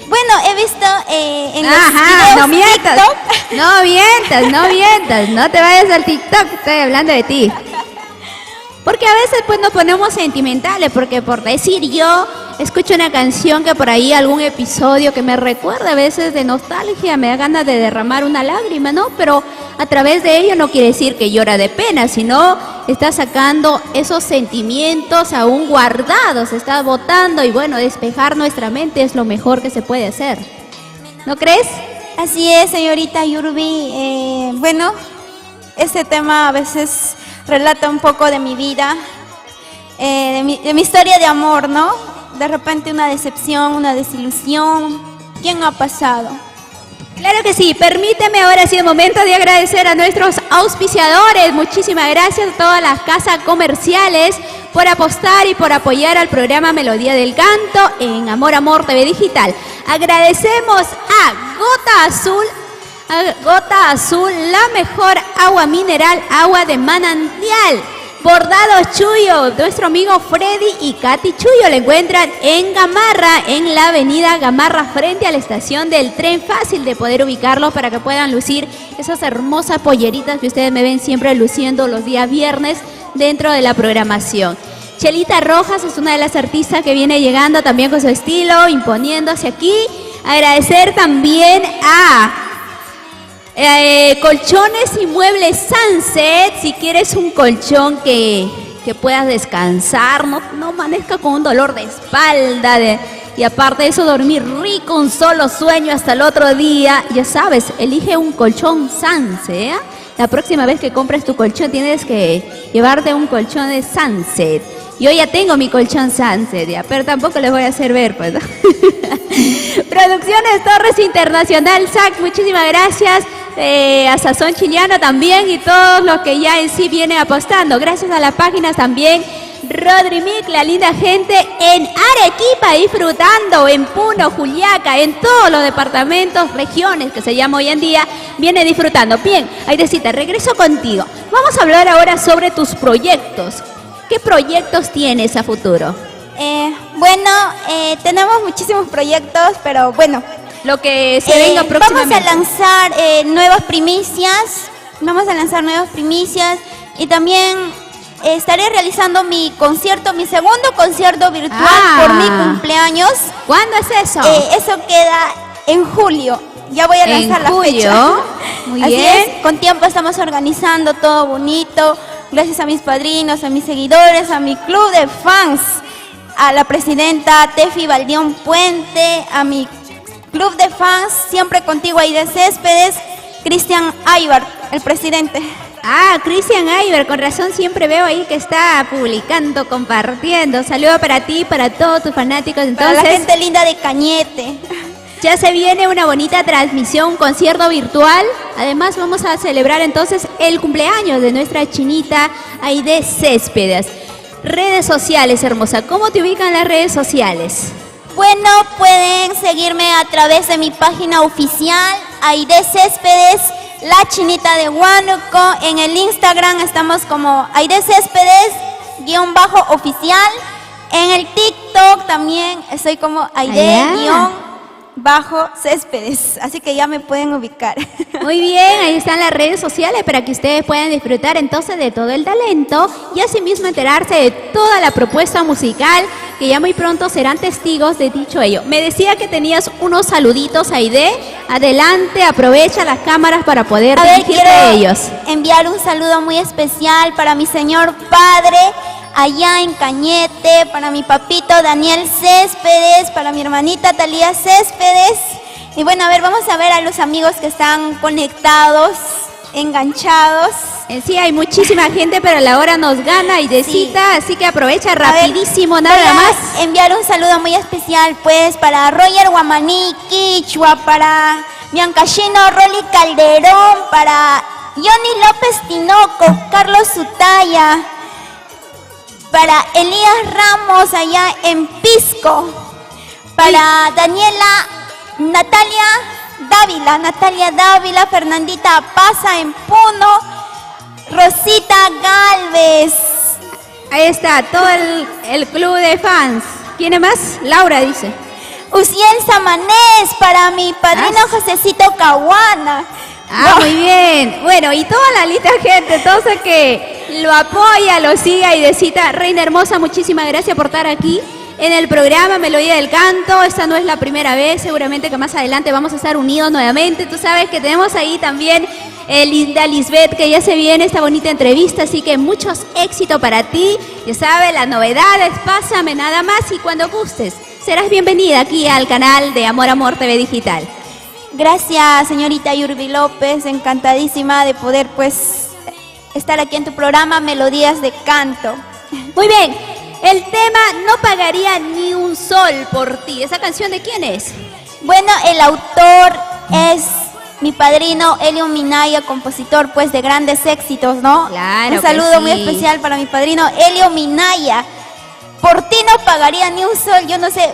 Bueno, he visto en los Ajá, videos no mientas. TikTok. No mientas, no te vayas al TikTok, estoy hablando de ti. Porque a veces pues nos ponemos sentimentales, porque por decir yo escucho una canción que por ahí algún episodio que me recuerda a veces de nostalgia, me da ganas de derramar una lágrima, ¿no? Pero a través de ello no quiere decir que llora de pena, sino está sacando esos sentimientos aún guardados, está botando y bueno, despejar nuestra mente es lo mejor que se puede hacer. ¿No crees? Así es, señorita Yurbi. Bueno, este tema a veces relata un poco de mi vida, de mi historia de amor, ¿no? De repente una decepción, una desilusión. ¿Quién no ha pasado? Claro que sí, permíteme ahora sí el momento de agradecer a nuestros auspiciadores. Muchísimas gracias a todas las casas comerciales por apostar y por apoyar al programa Melodía del Canto en Amor TV Digital. Agradecemos a Gota Azul, la mejor agua mineral, agua de manantial. Bordados Chuyo, nuestro amigo Freddy y Katy Chuyo, le encuentran en Gamarra, en la avenida Gamarra, frente a la estación del tren. Fácil de poder ubicarlo para que puedan lucir esas hermosas polleritas que ustedes me ven siempre luciendo los días viernes dentro de la programación. Chelita Rojas es una de las artistas que viene llegando también con su estilo, imponiéndose aquí. Agradecer también a Colchones y Muebles Sunset. Si quieres un colchón que puedas descansar, no amanezca con un dolor de espalda, y aparte de eso dormir rico, un solo sueño hasta el otro día, ya sabes, elige un colchón Sunset, ¿eh? La próxima vez que compres tu colchón tienes que llevarte un colchón de Sunset. Yo ya tengo mi colchón Sunset, ya, pero tampoco les voy a hacer ver, pues, ¿no? Producciones Torres Internacional, SAC, muchísimas gracias. A Sazón Chiliano también y todos los que ya en sí vienen apostando. Gracias a las páginas también. Rodrimic, la linda gente en Arequipa disfrutando, en Puno, Juliaca, en todos los departamentos, regiones que se llama hoy en día, viene disfrutando. Bien, Aidecita, regreso contigo. Vamos a hablar ahora sobre tus proyectos. ¿Qué proyectos tienes a futuro? Bueno, tenemos muchísimos proyectos, pero bueno. lo que se venga próximamente. Vamos a lanzar nuevas primicias. Vamos a lanzar nuevas primicias. Y también estaré realizando mi segundo concierto virtual por mi cumpleaños. ¿Cuándo es eso? Eso queda en julio. Ya voy a lanzar la fecha. Muy Así bien. es, con tiempo estamos organizando todo bonito. Gracias a mis padrinos, a mis seguidores, a mi club de fans, a la presidenta Tefi Valdión Puente, a mi club de fans, siempre contigo Aide Céspedes, Cristian Aybar, el presidente. Cristian Aybar, con razón siempre veo ahí que está publicando, compartiendo. Saludo para ti, para todos tus fanáticos. Entonces, para la gente linda de Cañete. Ya se viene una bonita transmisión, un concierto virtual. Además vamos a celebrar entonces el cumpleaños de nuestra chinita Aide Céspedes. Redes sociales, hermosa. ¿Cómo te ubican las redes sociales? Bueno, pueden seguirme a través de mi página oficial, Aide Céspedes, la chinita de Huánuco. En el Instagram estamos como Aide Céspedes _oficial. En el TikTok también estoy como Aide Céspedes, así que ya me pueden ubicar. Muy bien, ahí están las redes sociales para que ustedes puedan disfrutar entonces de todo el talento y asimismo enterarse de toda la propuesta musical, que ya muy pronto serán testigos de dicho ello. Me decía que tenías unos saluditos, Aide. Adelante, aprovecha las cámaras para poder dirigirte a ellos. Enviar un saludo muy especial para mi señor padre allá en Cañete, para mi papito Daniel Céspedes, para mi hermanita Talía Céspedes. Y bueno, vamos a ver a los amigos que están conectados, enganchados. Sí, hay muchísima gente, pero la hora nos gana, Aidecita, así que aprovecha rapidísimo, nada más. Enviar un saludo muy especial pues para Roger Guamaní Quichua, para Biancachino Rolly Calderón, para Johnny López Tinoco, Carlos Sutaya, para Elías Ramos allá en Pisco, para Natalia Dávila, Fernandita Paza en Puno, Rosita Galvez. Ahí está, todo el club de fans. ¿Quién más? Laura dice. Uciel Samanés, para mi padrino Josecito Caguana. Muy bien. Bueno, y toda la lista de gente, entonces que lo apoya, lo sigue, Aidecita. Reina hermosa, muchísimas gracias por estar aquí en el programa Melodía del Canto. Esta no es la primera vez, seguramente que más adelante vamos a estar unidos nuevamente. Tú sabes que tenemos ahí también Linda Lisbeth, que ya se viene esta bonita entrevista, así que muchos éxitos para ti. Ya sabes, las novedades, pásame nada más y cuando gustes serás bienvenida aquí al canal de Amor TV Digital. Gracias, señorita Yurbi López, encantadísima de poder pues estar aquí en tu programa Melodías de Canto. Muy bien, el tema No pagaría ni un sol por ti. ¿Esa canción de quién es? Bueno, el autor es mi padrino Elio Minaya, compositor pues de grandes éxitos, ¿no? Claro. Un saludo muy especial para mi padrino Elio Minaya. Por ti no pagaría ni un sol, yo no sé,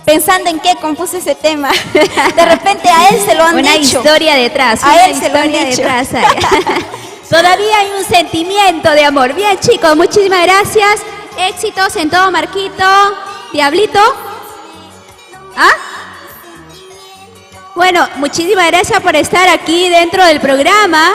pensando en qué compuse ese tema. De repente a él se lo han dicho. Una historia detrás. A él se lo han dicho. Todavía hay un sentimiento de amor. Bien, chicos, muchísimas gracias. Éxitos en todo, Marquito. Diablito. Bueno, muchísimas gracias por estar aquí dentro del programa,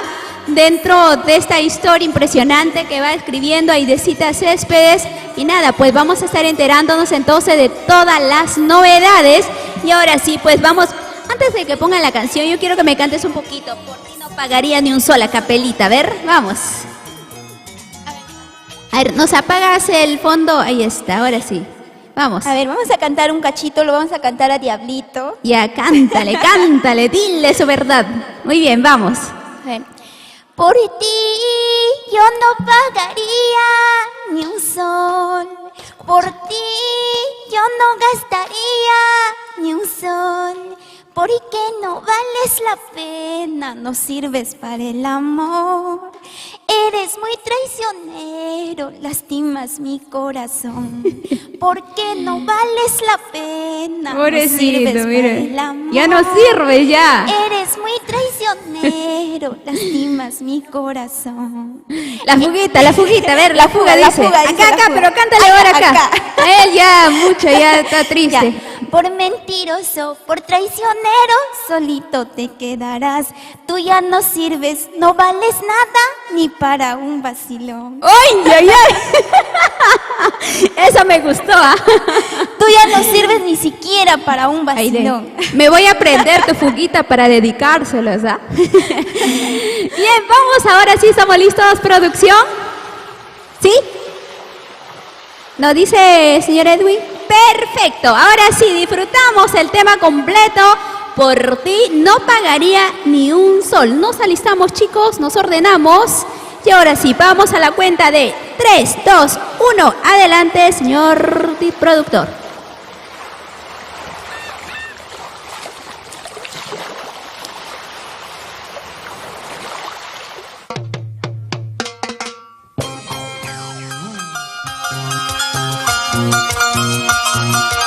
dentro de esta historia impresionante que va escribiendo Aidecita Céspedes. Y nada, pues vamos a estar enterándonos entonces de todas las novedades. Y ahora sí, pues vamos, antes de que pongan la canción, yo quiero que me cantes un poquito. Por ti no pagaría ni un sol, a capelita. A ver, vamos. A ver, ¿nos apagas el fondo? Ahí está, ahora sí. Vamos. A ver, vamos a cantar un cachito, lo vamos a cantar a Diablito. Ya, cántale, cántale, dile su verdad. Muy bien, vamos. A ver. Por ti yo no pagaría ni un sol. Por ti yo no gastaría ni un sol. Porque no vales la pena, no sirves para el amor. Eres muy traicionero, lastimas mi corazón. Porque no vales la pena, Pobrecito, no sirves mira. para el amor. Ya no sirve, ya. Eres muy traicionero, lastimas mi corazón. La fuguita, a ver, la fuga la dice. fuga, dice Acá, la fuga. pero cántale ahora acá. Acá. A él ya mucho, ya está triste. Ya. Por mentiroso, por traicionero, solito te quedarás. Tú ya no sirves, no vales nada, ni para un vacilón. ¡Ay, ay, ay! Eso me gustó, ¿ah? Tú ya no sirves ni siquiera para un vacilón. Me voy a aprender tu fuguita para dedicárselos, ¿ah? Bien, vamos, ahora sí, ¿estamos listos, producción? ¿Sí? ¿No dice, señor Edwin? Perfecto, ahora sí, disfrutamos el tema completo. Por ti no pagaría ni un sol. Nos alistamos, chicos, nos ordenamos. Y ahora sí, vamos a la cuenta de 3, 2, 1. Adelante, señor productor.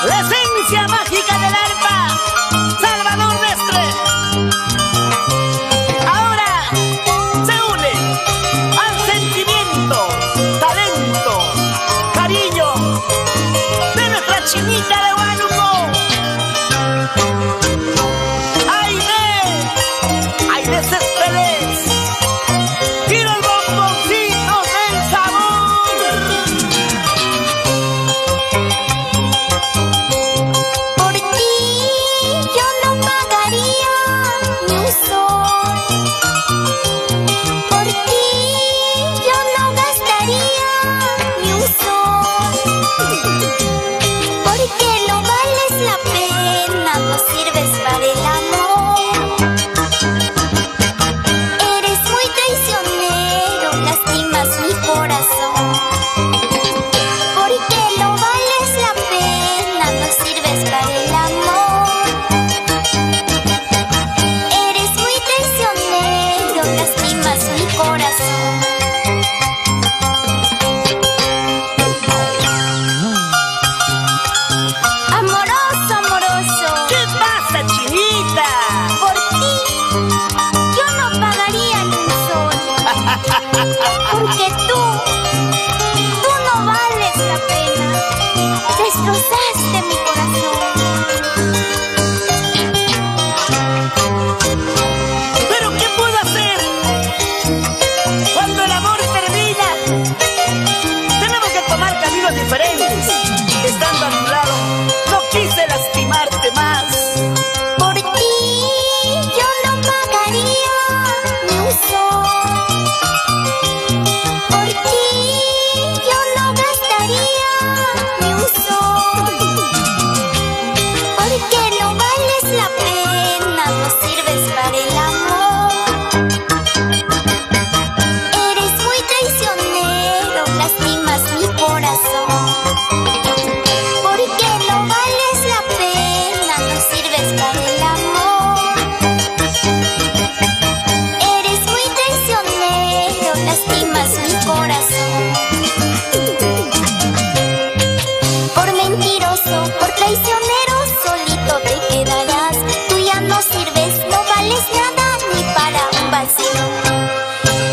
La esencia mágica del arpa, Salvador Mestre. Ahora se une al sentimiento, talento, cariño de nuestra chinita de Huánuco. Aide Céspedes y los bomboncitos del sabor. Por ti yo no pagaría ni un sol. Por ti yo no gastaría ni un sol. Porque no vales la pena, no sirves para el amor. Eres muy traicionero, lastimas mi corazón. Porque no vales la pena, no sirves para el amor. Eres muy traicionero, lastimas mi corazón. Amoroso, amoroso, ¿Qué pasa, chinita? por ti yo no pagaría ni un sol. Porque tú no vales la pena. Destrozaste mi corazón. ¿Pero qué puedo hacer? Cuando el amor termina, tenemos que tomar caminos diferentes. Estando a tu lado, no quise lastimarte más. Por ti yo no pagaría ni un sol. Por ti yo no gastaría ni un sol. Porque no vales la pena, no sirves para el amor. Eres muy traicionero, lastimas mi corazón. Porque no vales la pena, no sirves para el amor. Eres muy traicionero, lastimas mi corazón. Por mentiroso, por traicionero, solito te quedarás. Tú ya no sirves, no vales nada, ni para un vacilón.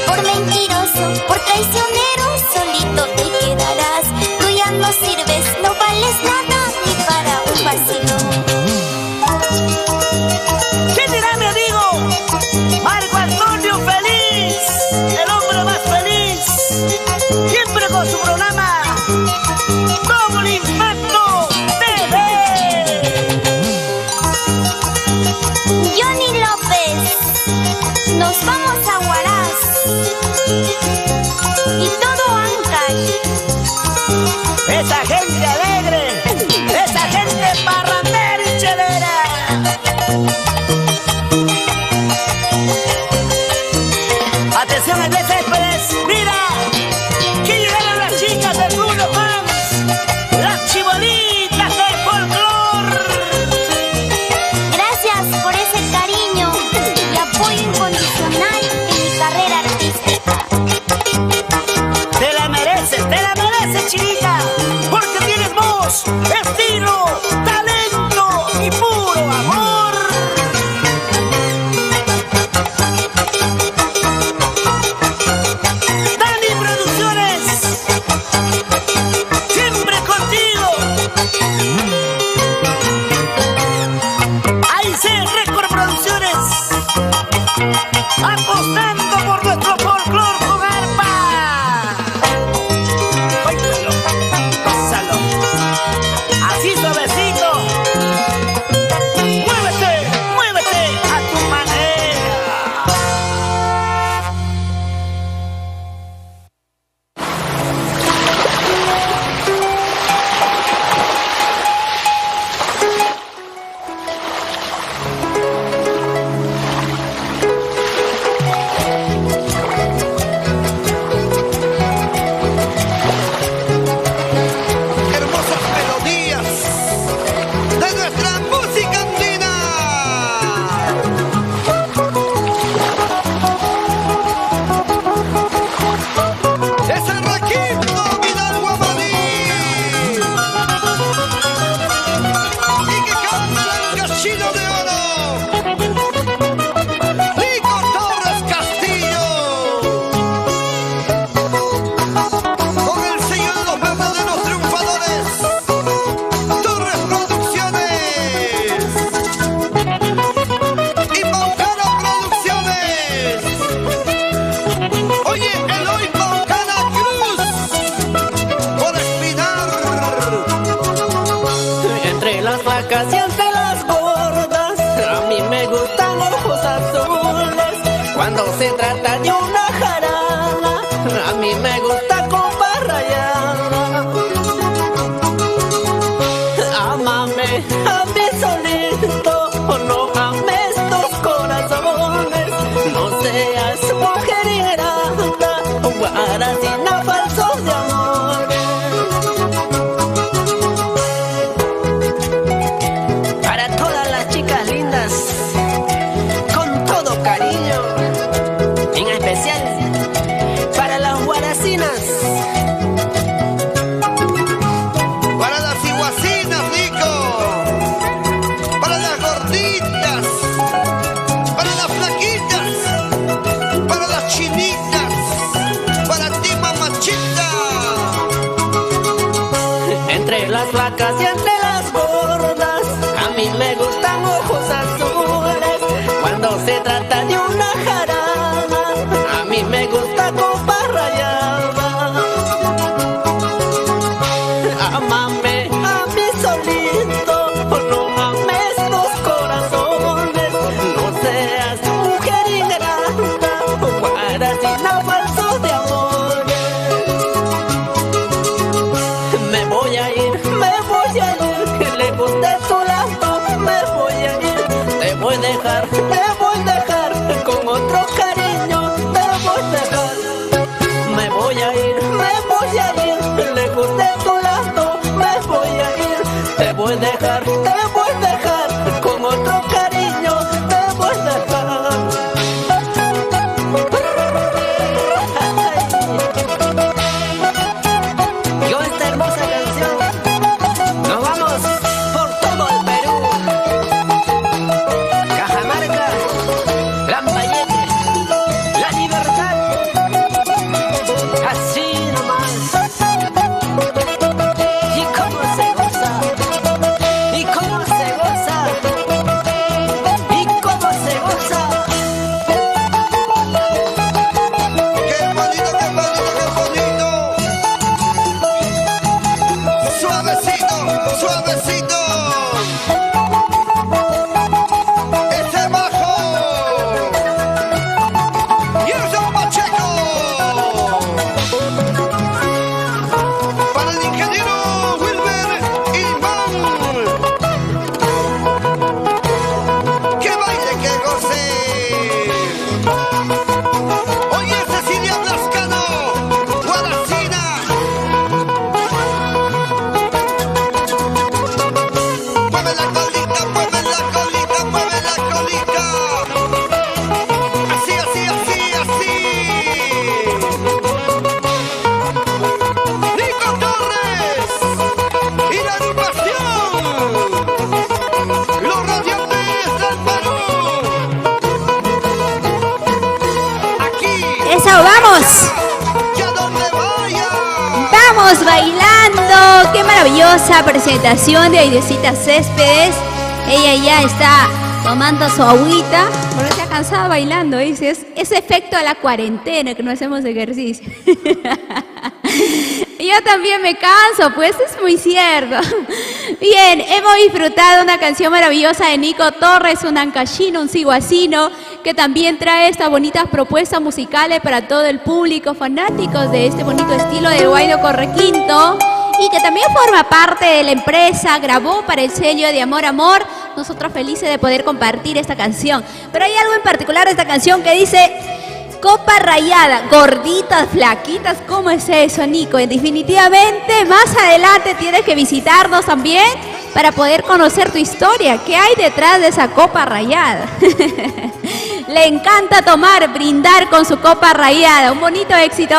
Por mentiroso, por traicionero, solito te quedarás. Tú ya no sirves, no vales nada, ni para un vacilón. ¿Qué dirá mi amigo Marco Antonio Feliz? El hombre más feliz, siempre con su programa Doble Impacto TV. Johnny López, nos vamos a Huaraz y todo Ancash. Esa gente alegre, esa gente parrandera y chelera. Atención, Aide Céspedes, mira, que llegaron las chicas del Bruno Fans, las chibolitas del folclor. Gracias por ese cariño y apoyo incondicional en mi carrera artística. Te la mereces, chinita, porque tienes voz, estilo, talento y puro amor. Cuando se trata de una jarana, a mí me gusta copa rayada. Ámame a mí solito, no ames tus corazones. No seas mujer ingrata, guaracina falsos de amores. Para todas las chicas lindas, con todo cariño, en especial para las guaracinas. Para las iguacinas, Nico. Para las gorditas. Para las flaquitas. Para las chinitas. Para ti, mamachita. Entre las flacas y entre las gordas, a mí me gustan ojos azules. Cuando se trata de una jarana, a mí me gusta copa rayada. Ámame a mí solito, no ames tus corazones. No seas mujer ingrata, guaracina falsos de amores. Me voy a ir, lejos de tu lado, me voy a ir. Te voy a dejar con otro cariño, te voy a dejar. Me voy a ir, lejos de tu lado, me voy a ir. Te voy a dejar con otro cariño, te voy a dejar. Yo esta hermosa canción, nos vamos por todo el Perú. Cajamarca, Lambayeque, La Libertad. Así nomás. Y cómo se goza, y cómo se goza, y cómo se goza. Qué bonito, qué bonito, qué bonito. Suavecito, suavecito. Este bajo. Y el Don Pacheco. Para el ingeniero Wilber Ilman. Que baile, que goce. Oye, Cecilia Blascano, Guaracina. Mueve la colita, mueve la colita, mueve la colita. Así, así, así, así. Nico Torres y la animación. Los radiantes del Perú. Aquí. Eso, vamos. Y a donde vaya. Vamos bailando. Qué maravillosa presentación de Aidecita Céspedes. Ella ya está tomando su agüita porque se ha cansado bailando. Dice, es efecto de la cuarentena que no hacemos ejercicio. Yo también me canso, pues es muy cierto. Bien, hemos disfrutado una canción maravillosa de Nico Torres, un ancashino, un ciguacino, que también trae estas bonitas propuestas musicales para todo el público, fanáticos de este bonito estilo del Guaydo Correquinto, y que también forma parte de la empresa, grabó para el sello de Amor Amor. Nosotros felices de poder compartir esta canción. Pero hay algo en particular de esta canción que dice: copa rayada, gorditas, flaquitas. ¿Cómo es eso, Nico? Definitivamente más adelante tienes que visitarnos también para poder conocer tu historia. ¿Qué hay detrás de esa copa rayada? Le encanta tomar, brindar con su copa rayada. Un bonito éxito,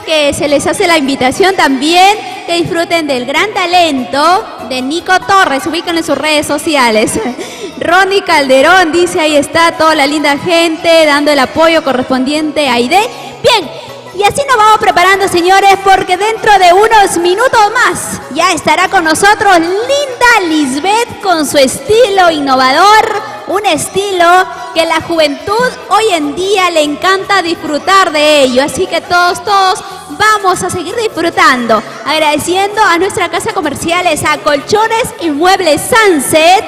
que se les hace la invitación también que disfruten del gran talento de Nico Torres. Ubíquenlo en sus redes sociales. Ronnie Calderón dice: ahí está toda la linda gente dando el apoyo correspondiente a Aide. Bien, y así nos vamos preparando, señores, porque dentro de unos minutos más ya estará con nosotros Linda Lisbeth con su estilo innovador, un estilo que la juventud hoy en día le encanta disfrutar de ello. Así que todos vamos a seguir disfrutando, agradeciendo a nuestra casa comerciales, a Colchones y Muebles Sunset.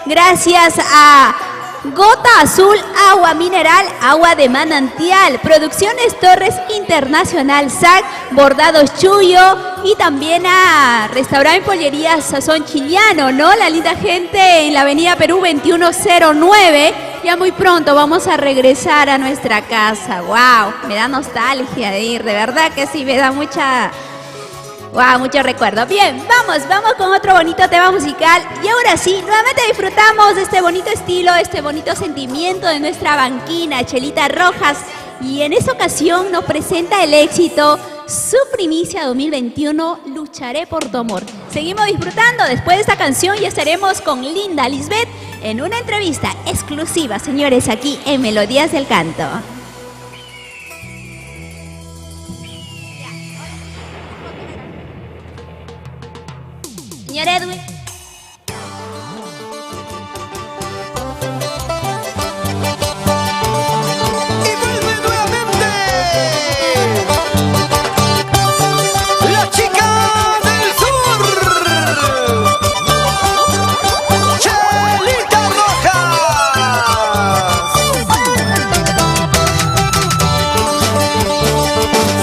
Gracias a Gota Azul, agua mineral, agua de manantial. Producciones Torres Internacional SAC, Bordados Chuyo y también a Restaurante Pollería Sazón Chiliano, ¿no? La linda gente en la avenida Perú 2109. Ya muy pronto vamos a regresar a nuestra casa. ¡Wow! Me da nostalgia de ir, de verdad que sí, me da mucha... ¡Wow! Mucho recuerdo. Bien, vamos con otro bonito tema musical. Y ahora sí, nuevamente disfrutamos de este bonito estilo, este bonito sentimiento de nuestra banquina, Chelita Rojas. Y en esta ocasión nos presenta el éxito, su primicia 2021, Lucharé por tu amor. Seguimos disfrutando. Después de esta canción ya estaremos con Linda Lisbeth en una entrevista exclusiva, señores, aquí en Melodías del Canto. Señor Edwin. Y vuelve nuevamente la chica del sur, Chelita Rojas.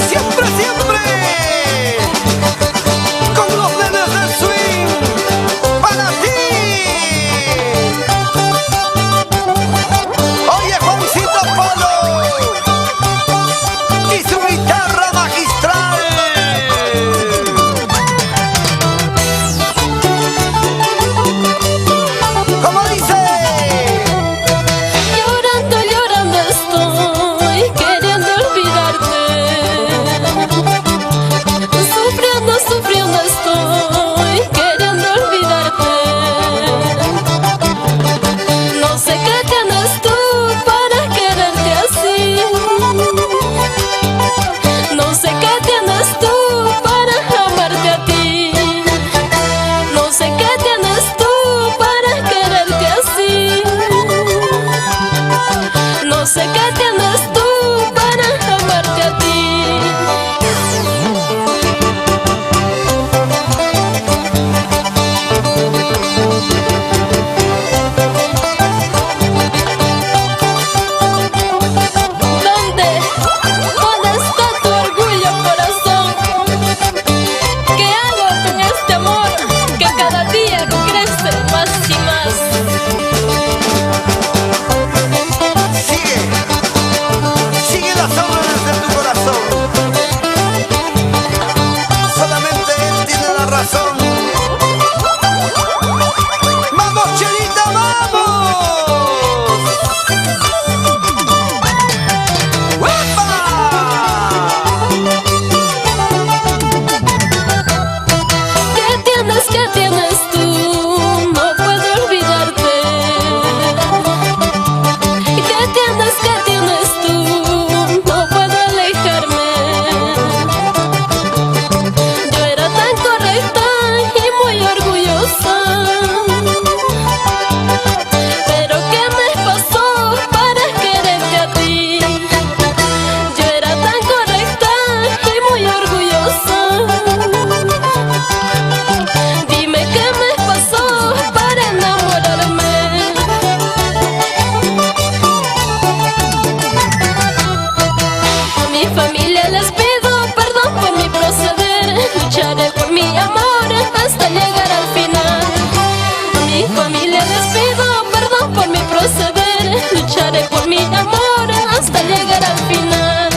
Siempre, siempre con los nenes del swing para ti. Oye, Juancito Polo y su guitarra magistral. ¿Cómo dice? Llorando, llorando estoy, queriendo olvidarte. Sufriendo, sufriendo estoy, queriendo olvidarte. No sé qué tienes tú para quererte así. No sé qué tienes tú para amarte a ti. No sé qué tienes tú para quererte así. No sé qué tienes tú para amarte a ti. ¿Dónde? ¿Dónde está tu orgullo, corazón? ¿Qué hago con este amor que cada día crece más y más? Sigue las órdenes de tu corazón. Solamente él tiene la razón. ¡Vamos, Chelita, vamos! ¡Uepa! ¿Qué tienes tú? No puedo olvidarte. ¿Qué tienes tú? No puedo alejarme. Yo era tan correcta y muy orgullosa. Pero ¿qué me pasó para quererte a ti? Yo era tan correcta y muy orgullosa. Dime qué me pasó para enamorarme. A mi familia les pido perdón por mi proceder. Lucharé por mi amor hasta llegar al final. A mi familia les pido perdón por mi proceder. Lucharé por mi amor hasta llegar al final.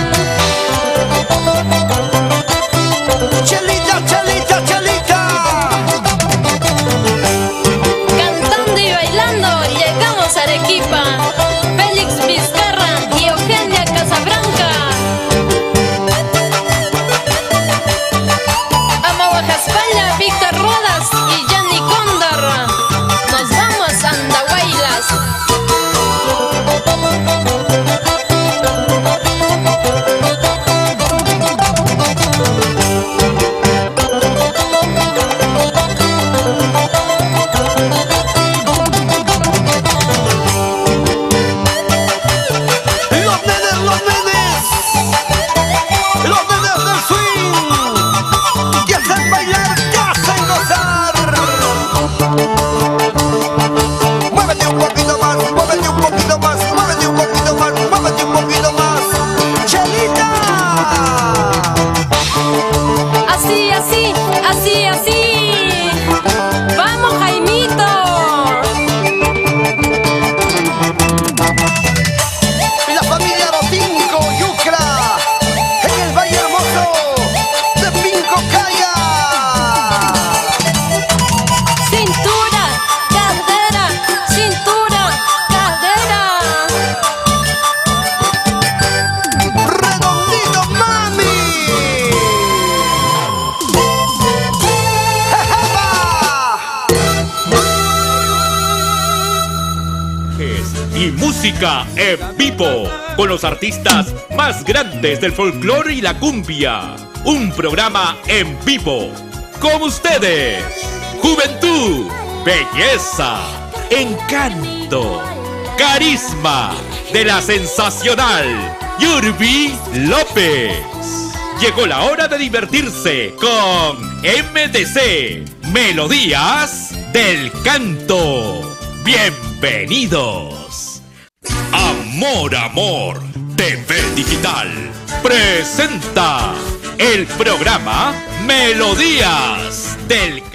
Chelita, Chelita, Chelita. Cantando y bailando llegamos a Arequipa. Félix Vizcarra y Eugenia Casabranca. Amahuaca España, Víctor Rodas y Yanni Cóndor. Nos vamos a Andahuaylas. música en vivo con los artistas más grandes del folclore y la cumbia. Un programa en vivo con ustedes. Juventud, belleza, encanto, carisma de la sensacional Yurbi López. Llegó la hora de divertirse con MDC, Melodías del Canto. Bienvenidos. Amor, Amor TV Digital presenta el programa Melodías del Canto.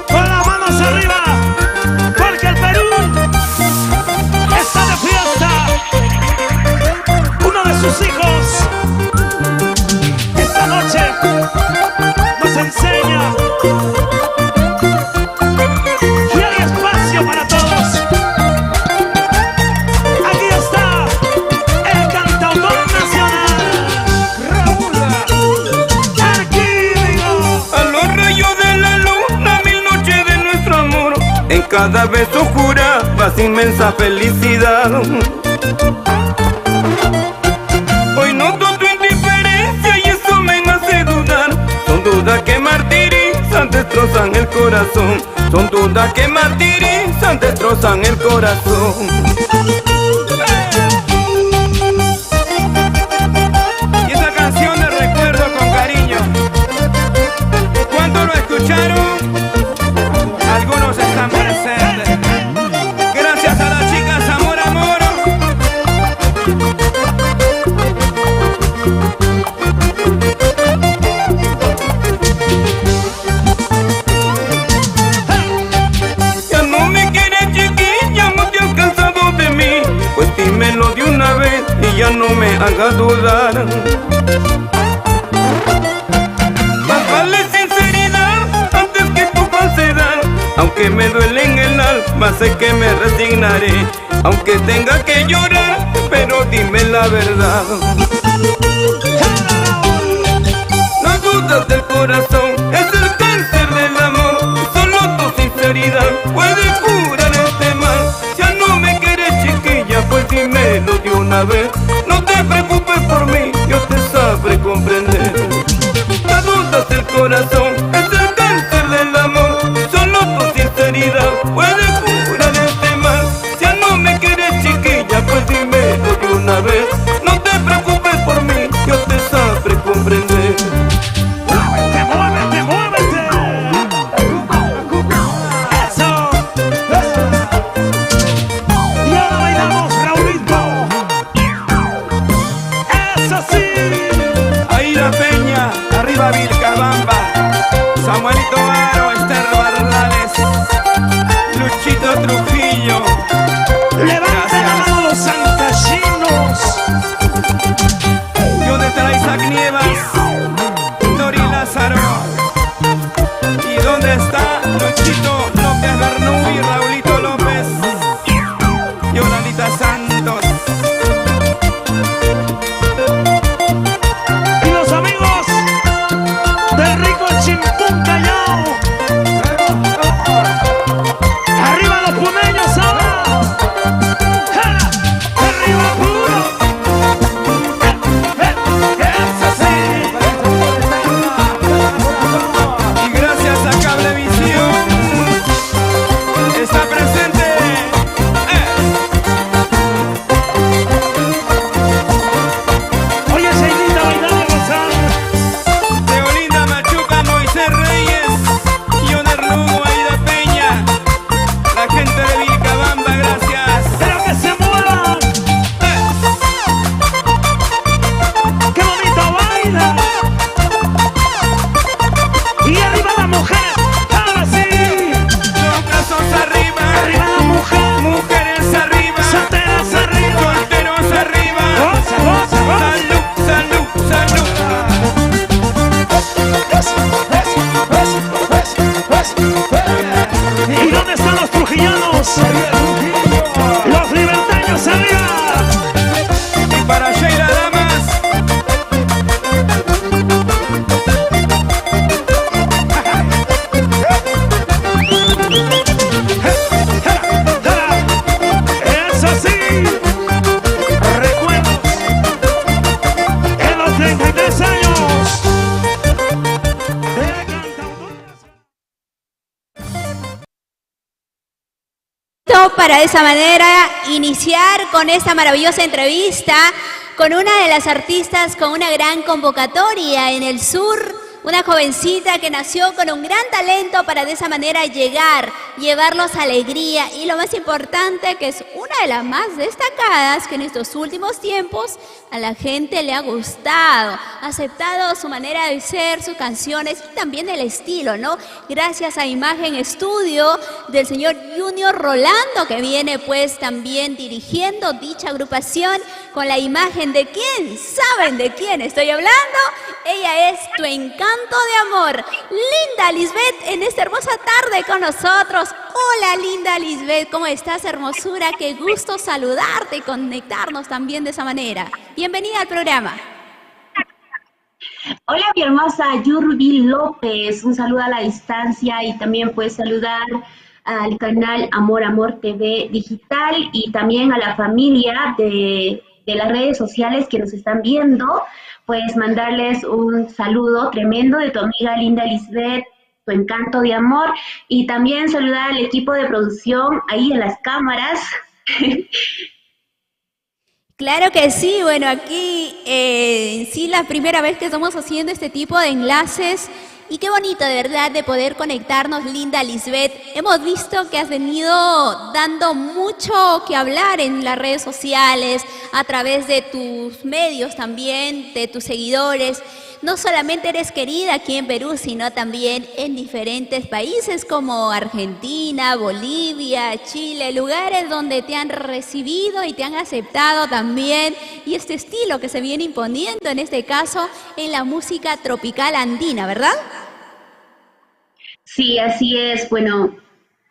Con las manos arriba, porque el Perú está de fiesta. Uno de sus hijos esta noche nos enseña que hay espacio para todos. Aquí está el cantautor nacional, Raúl Arquímedes. A los rayos de la luna, mil noches de nuestro amor. En cada beso jurabas inmensa felicidad. Hoy noto tu indiferencia y eso me hace dudar. Son dudas que martirizan, destrozan el corazón. Son dudas que martirizan, destrozan el corazón. Y esa canción la recuerdo con cariño. ¿Cuánto lo escucharon? Algunos están presentes. Gracias a las chicas Amor, Amor. Ya no me quieres, chiquilla, no te has cansado de mí. Pues dímelo de una vez y ya no me hagas dudar. Más vale sinceridad antes que tu falsedad. Aunque me duele en el alma, sé que me resignaré. Aunque tenga que llorar, pero dime la verdad. No dudas del corazón, es el cáncer del amor. Solo tu sinceridad puede curar este mal. Ya no me quieres, chiquilla, pues dímelo de una vez. No te preocupes por mí, yo te sabré comprender. No dudas del corazón, es el cáncer del amor. Solo tu sinceridad puede curar este mal. Ya no me quieres, chiquilla, pues dímelo de una vez. No te preocupes por mí, yo te sabré comprender. ¡Muévete, muévete, muévete! ¡Eso! Y ahora bailamos, Raulito. ¡Eso sí! Ahí la Peña, arriba Vilcabamba, Samuelito Aro, Esther Barrales, Luchito Trujillo. ¡Levanten la mano los santallinos! Yo detrás Isaac Nievas, Dori Lázaro. ¿Y dónde está Luchito López Bernuy, Raulito López, Yolandita Santos? Y los amigos del rico Chimpún Callao. ¡Arriba los puneños ahora! ¡Ja! ¡Arriba puro! ¡Eso sí! 10 años. Para de esa manera iniciar con esta maravillosa entrevista con una de las artistas con una gran convocatoria en el sur, una jovencita que nació con un gran talento para de esa manera llevarlos alegría y lo más importante que es una de las más destacadas que en estos últimos tiempos a la gente le ha gustado, ha aceptado su manera de ser, sus canciones y también el estilo, ¿no? Gracias a Imagen Estudio del señor Junior Rolando que viene pues también dirigiendo dicha agrupación con la imagen de quién, ¿saben de quién estoy hablando? Ella es Tu Encanto de Amor, Linda Lisbeth en esta hermosa tarde con nosotros. Hola Linda Lisbeth, ¿cómo estás, hermosura? Qué gusto saludarte y conectarnos también de esa manera. Bienvenida al programa. Hola mi hermosa Yurbi López, un saludo a la distancia y también puedes saludar al canal Amor Amor TV Digital y también a la familia de las redes sociales que nos están viendo, pues mandarles un saludo tremendo de tu amiga Linda Lisbeth, Tu Encanto de Amor, y también saludar al equipo de producción ahí en las cámaras. Claro que sí, bueno, aquí sí la primera vez que estamos haciendo este tipo de enlaces y qué bonito de verdad de poder conectarnos, Linda Lisbeth. Hemos visto que has venido dando mucho que hablar en las redes sociales, a través de tus medios también, de tus seguidores. No solamente eres querida aquí en Perú, sino también en diferentes países como Argentina, Bolivia, Chile, lugares donde te han recibido y te han aceptado también. Y este estilo que se viene imponiendo, en este caso, en la música tropical andina, ¿verdad? Sí, así es. Bueno,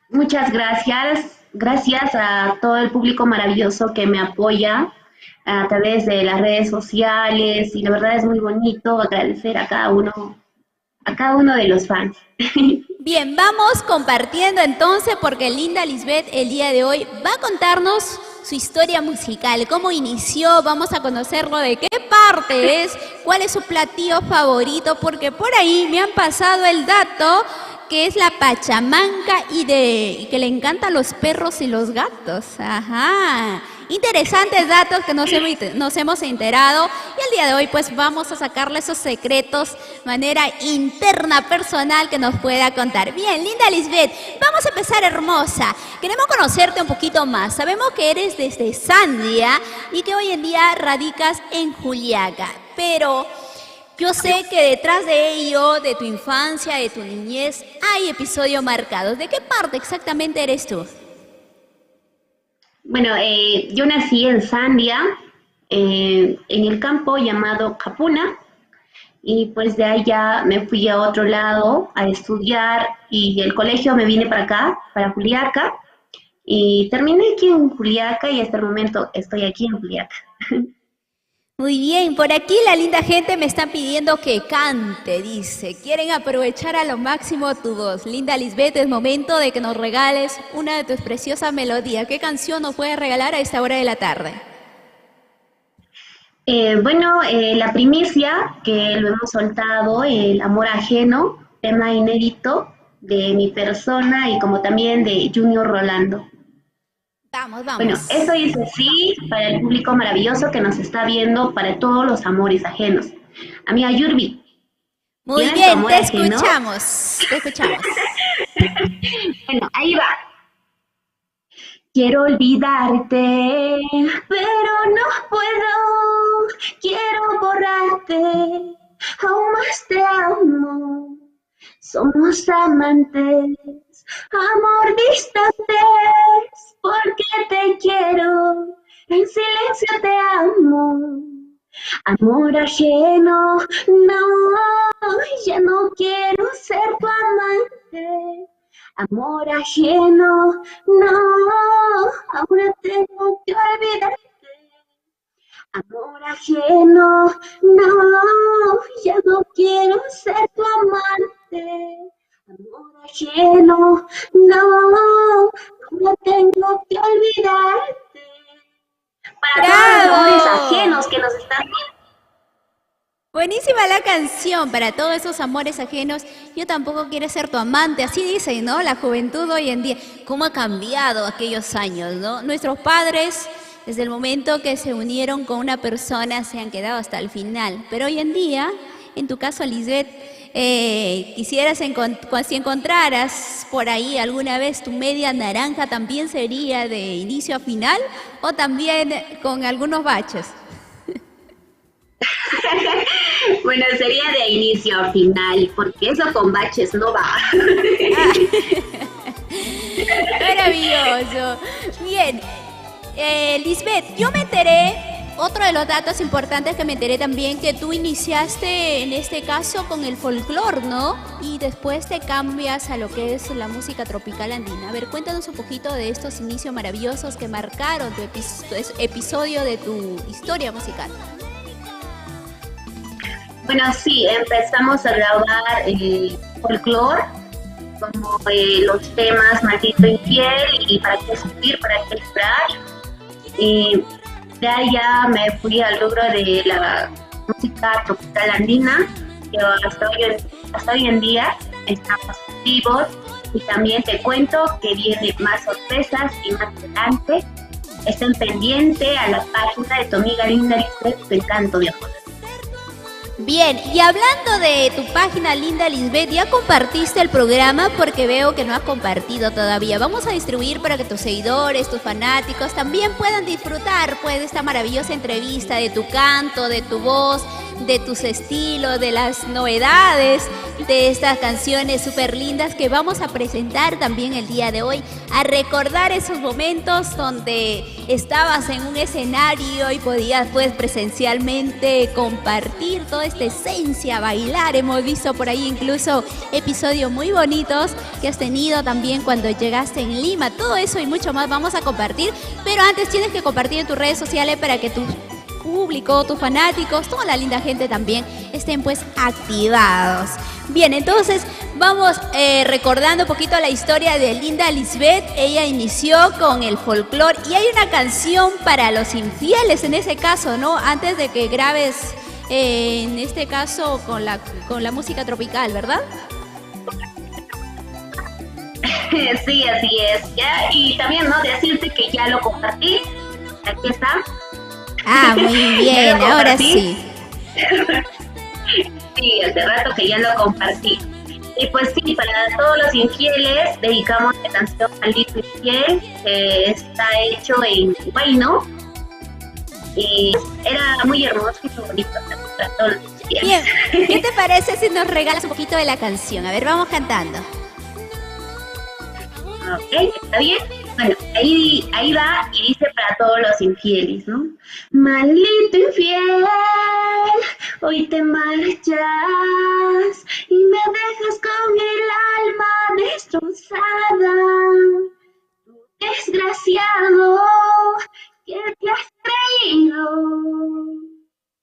muchas gracias. Gracias a todo el público maravilloso que me apoya a través de las redes sociales y la verdad es muy bonito agradecer a cada uno de los fans. Bien, vamos compartiendo entonces porque Linda Lisbeth el día de hoy va a contarnos su historia musical, cómo inició, vamos a conocerlo de qué parte es, cuál es su platillo favorito, porque por ahí me han pasado el dato que es la pachamanca y que le encantan los perros y los gatos. Ajá. Interesantes datos que nos hemos enterado y el día de hoy pues vamos a sacarle esos secretos de manera interna, personal que nos pueda contar. Bien, Linda Lisbeth, vamos a empezar hermosa. Queremos conocerte un poquito más. Sabemos que eres desde Sandia y que hoy en día radicas en Juliaca, pero yo sé que detrás de ello, de tu infancia, de tu niñez, hay episodios marcados. ¿De qué parte exactamente eres tú? Bueno, yo nací en Sandia, en el campo llamado Capuna, y pues de ahí ya me fui a otro lado a estudiar y del colegio me vine para acá, para Juliaca, y terminé aquí en Juliaca y hasta el momento estoy aquí en Juliaca. Muy bien, por aquí la linda gente me está pidiendo que cante, dice. Quieren aprovechar a lo máximo tu voz. Linda Lisbeth, es momento de que nos regales una de tus preciosas melodías. ¿Qué canción nos puedes regalar a esta hora de la tarde? La primicia que lo hemos soltado, El Amor Ajeno, tema inédito de mi persona y como también de Junior Rolando. Vamos. Bueno, eso dice sí para el público maravilloso que nos está viendo, para todos los amores ajenos. Amiga Yurbi. Muy bien, te escuchamos. Bueno, ahí va. Quiero olvidarte, pero no puedo. Quiero borrarte, aún más te amo. Somos amantes, amor distantes, porque te quiero, en silencio te amo. Amor ajeno, no, ya no quiero ser tu amante. Amor ajeno, no, ahora tengo que olvidarte. Amor ajeno, no, ya no quiero ser tu amante. Amor ajeno, no, ahora tengo que olvidarte. Para todos los amores ajenos que nos están viendo. Buenísima la canción para todos esos amores ajenos. Yo tampoco quiero ser tu amante, así dicen, ¿no? La juventud hoy en día. ¿Cómo ha cambiado aquellos años, no? Nuestros padres, desde el momento que se unieron con una persona, se han quedado hasta el final. Pero hoy en día, en tu caso, Lisbeth, quisieras si encontraras por ahí alguna vez tu media naranja, ¿también sería de inicio a final o también con algunos baches? Bueno, sería de inicio a final, porque eso con baches no va. Maravilloso. Bien, Lisbeth, yo me enteré, otro de los datos importantes que me enteré también, que tú iniciaste en este caso con el folclore, ¿no? Y después te cambias a lo que es la música tropical andina. A ver, cuéntanos un poquito de estos inicios maravillosos que marcaron tu episodio de tu historia musical. Bueno, sí, empezamos a grabar folclore, como los temas Maldito Infiel y Para qué sufrir, para qué llorar. Y de ahí ya me fui al rubro de la música tropical andina, que hasta hoy en día estamos activos. Y también te cuento que vienen más sorpresas y más adelante. Estén pendientes a la página de tu amiga Linda Lisbeth, Tu Encanto de Amor. Bien, y hablando de tu página Linda Lisbeth, ya compartiste el programa porque veo que no has compartido todavía. Vamos a distribuir para que tus seguidores, tus fanáticos también puedan disfrutar pues de esta maravillosa entrevista, de tu canto, de tu voz, de tus estilos, de las novedades de estas canciones súper lindas que vamos a presentar también el día de hoy, a recordar esos momentos donde estabas en un escenario y podías pues presencialmente compartir toda esta esencia, bailar. Hemos visto por ahí incluso episodios muy bonitos que has tenido también cuando llegaste en Lima. Todo eso y mucho más vamos a compartir, pero antes tienes que compartir en tus redes sociales para que tu público, tus fanáticos, toda la linda gente también estén pues activados. Bien, entonces vamos recordando un poquito la historia de Linda Lisbeth. Ella inició con el folclore y hay una canción para los infieles en ese caso, ¿no? Antes de que grabes en este caso con la música tropical, ¿verdad? Sí, así es. Ya, y también, ¿no? Decirte que ya lo compartí. Aquí está. Ah, muy bien, ahora sí. Sí, hace rato que ya lo compartí. Y pues sí, para todos los infieles dedicamos la canción Maldito Infiel, que está hecho en Huayno. Y era muy hermoso y muy bonito para todos los infieles. Bien, ¿qué te parece si nos regalas un poquito de la canción? A ver, vamos cantando. Ok, ¿está bien? Bueno, ahí va y dice para todos los infieles, ¿no? Maldito infiel, hoy te marchas y me dejas con el alma destrozada. Desgraciado, ¿qué te has creído?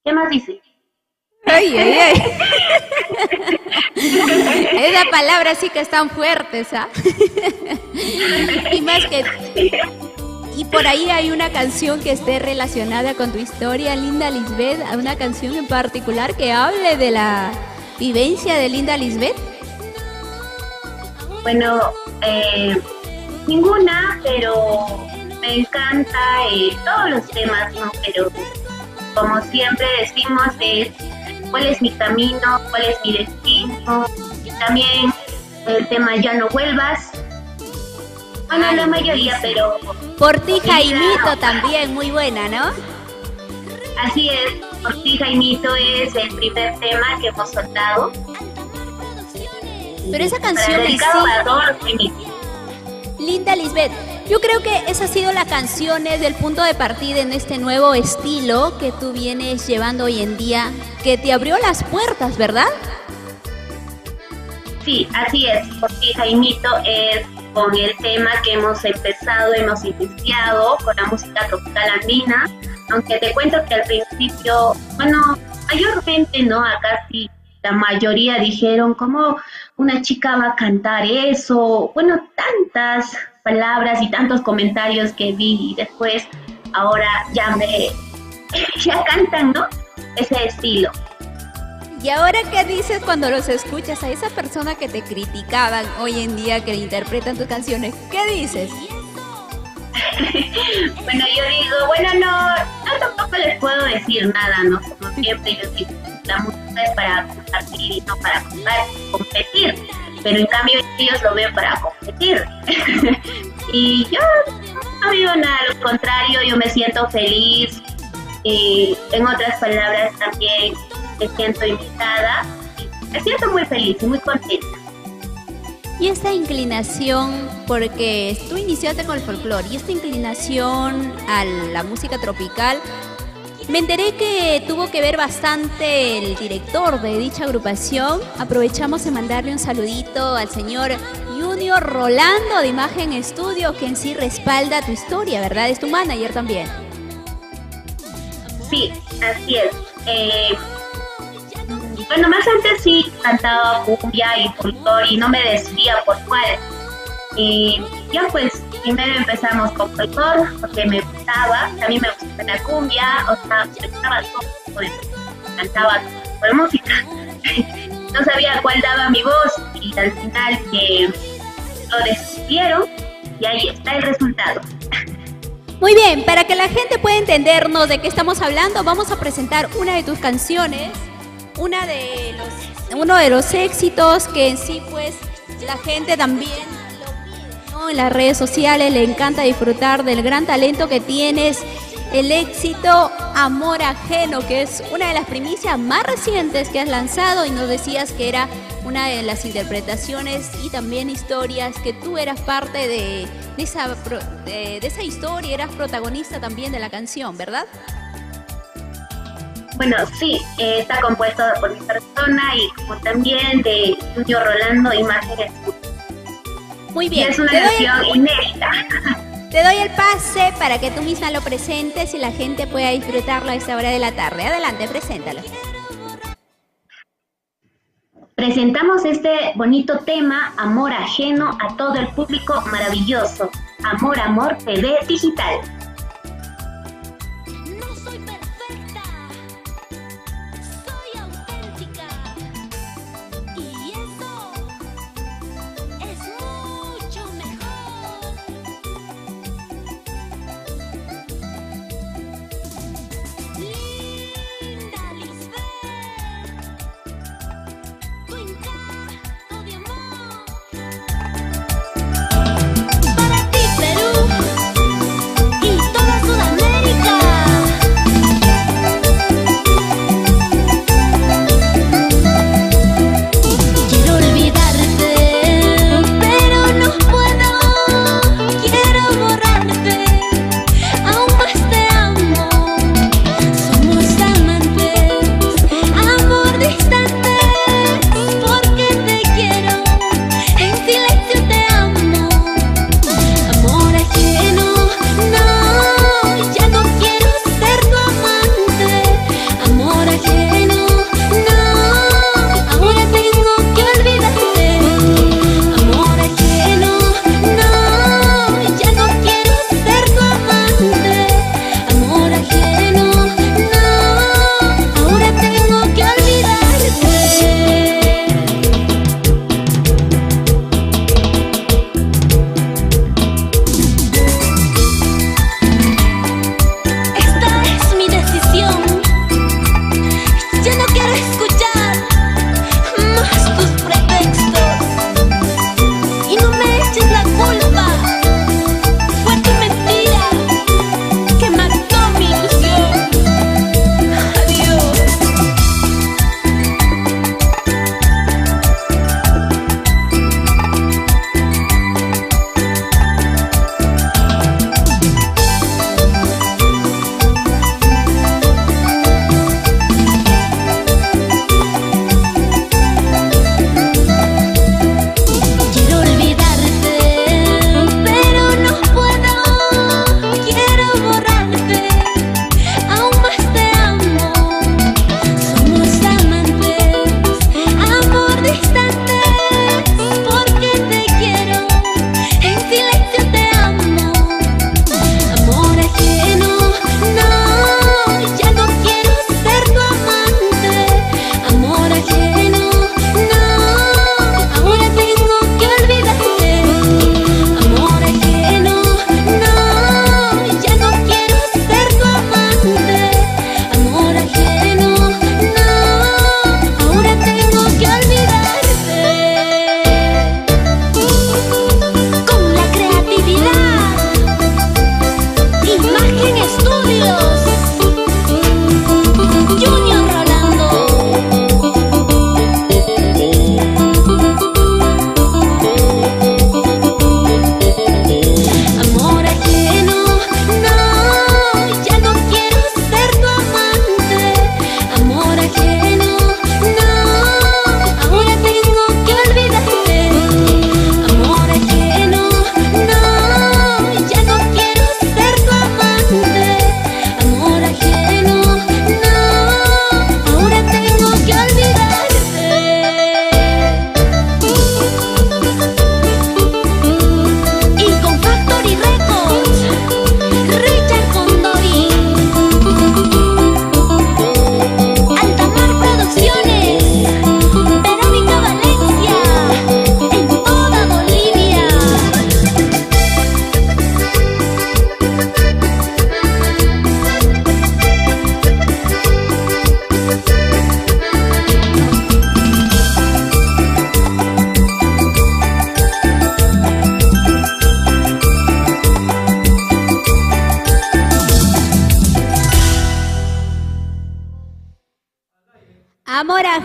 ¿Qué más dice? Ay, ay, ay. Esa palabra sí que están fuertes, ¿ah? Y más que... Y por ahí hay una canción que esté relacionada con tu historia, Linda Lisbeth, una canción en particular que hable de la vivencia de Linda Lisbeth. Bueno, ninguna, pero me encanta todos los temas, ¿no? Pero como siempre decimos, es cuál es mi camino, cuál es mi destino. Y también el tema Ya no vuelvas. Bueno, la mayoría, pero... Por ti, Jaimito, también, muy buena, ¿no? Así es, Por ti, Jaimito es el primer tema que hemos soltado. Pero esa canción en sí, Linda Lisbeth, yo creo que esa ha sido la canción desde el punto de partida en este nuevo estilo que tú vienes llevando hoy en día, que te abrió las puertas, ¿verdad? Sí, así es. Por ti, Jaimito es con el tema que hemos iniciado con la música tropical andina, aunque te cuento que al principio, bueno, mayormente no, acá sí, la mayoría dijeron, ¿cómo una chica va a cantar eso? Bueno, tantas palabras y tantos comentarios que vi y después, ahora ya cantan, ¿no? Ese estilo. ¿Y ahora qué dices cuando los escuchas a esa persona que te criticaban hoy en día, que interpretan tus canciones? ¿Qué dices? Bueno, yo digo, bueno, no tampoco les puedo decir nada, ¿no? Como siempre, yo digo, la música es para compartir y no para competir, pero en cambio ellos lo ven para competir. Y yo no digo nada, al contrario, yo me siento feliz. Y en otras palabras también me siento invitada. Me siento muy feliz y muy contenta. Y esta inclinación, porque tú iniciaste con el folclore, y esta inclinación a la música tropical, me enteré que tuvo que ver bastante el director de dicha agrupación. Aprovechamos de mandarle un saludito al señor Junior Rolando de Imagen Estudio, que en sí respalda tu historia, ¿verdad? Es tu manager también. Sí, así es. Bueno, más antes sí cantaba cumbia y folclore y no me decía por cuál. Y ya pues primero empezamos con folclore porque me gustaba, también me gustaba la cumbia, o sea, me gustaba todo, pues, cantaba todo de música. No sabía cuál daba mi voz y al final que lo descubrieron y ahí está el resultado. Muy bien, para que la gente pueda entendernos de qué estamos hablando, vamos a presentar una de tus canciones, uno de los éxitos que en sí pues la gente también lo pide, ¿no? En las redes sociales le encanta disfrutar del gran talento que tienes, el éxito Amor Ajeno, que es una de las primicias más recientes que has lanzado, y nos decías que era una de las interpretaciones y también historias que tú eras parte de esa historia, eras protagonista también de la canción, ¿verdad? Bueno, sí, está compuesto por mi persona y como también de Junior Rolando Imagen Estudio. Muy bien. Y es una canción inédita. Te doy el pase para que tú misma lo presentes y la gente pueda disfrutarlo a esta hora de la tarde. Adelante, preséntalo. Presentamos este bonito tema, Amor Ajeno, a todo el público maravilloso. Amor TV Digital. Y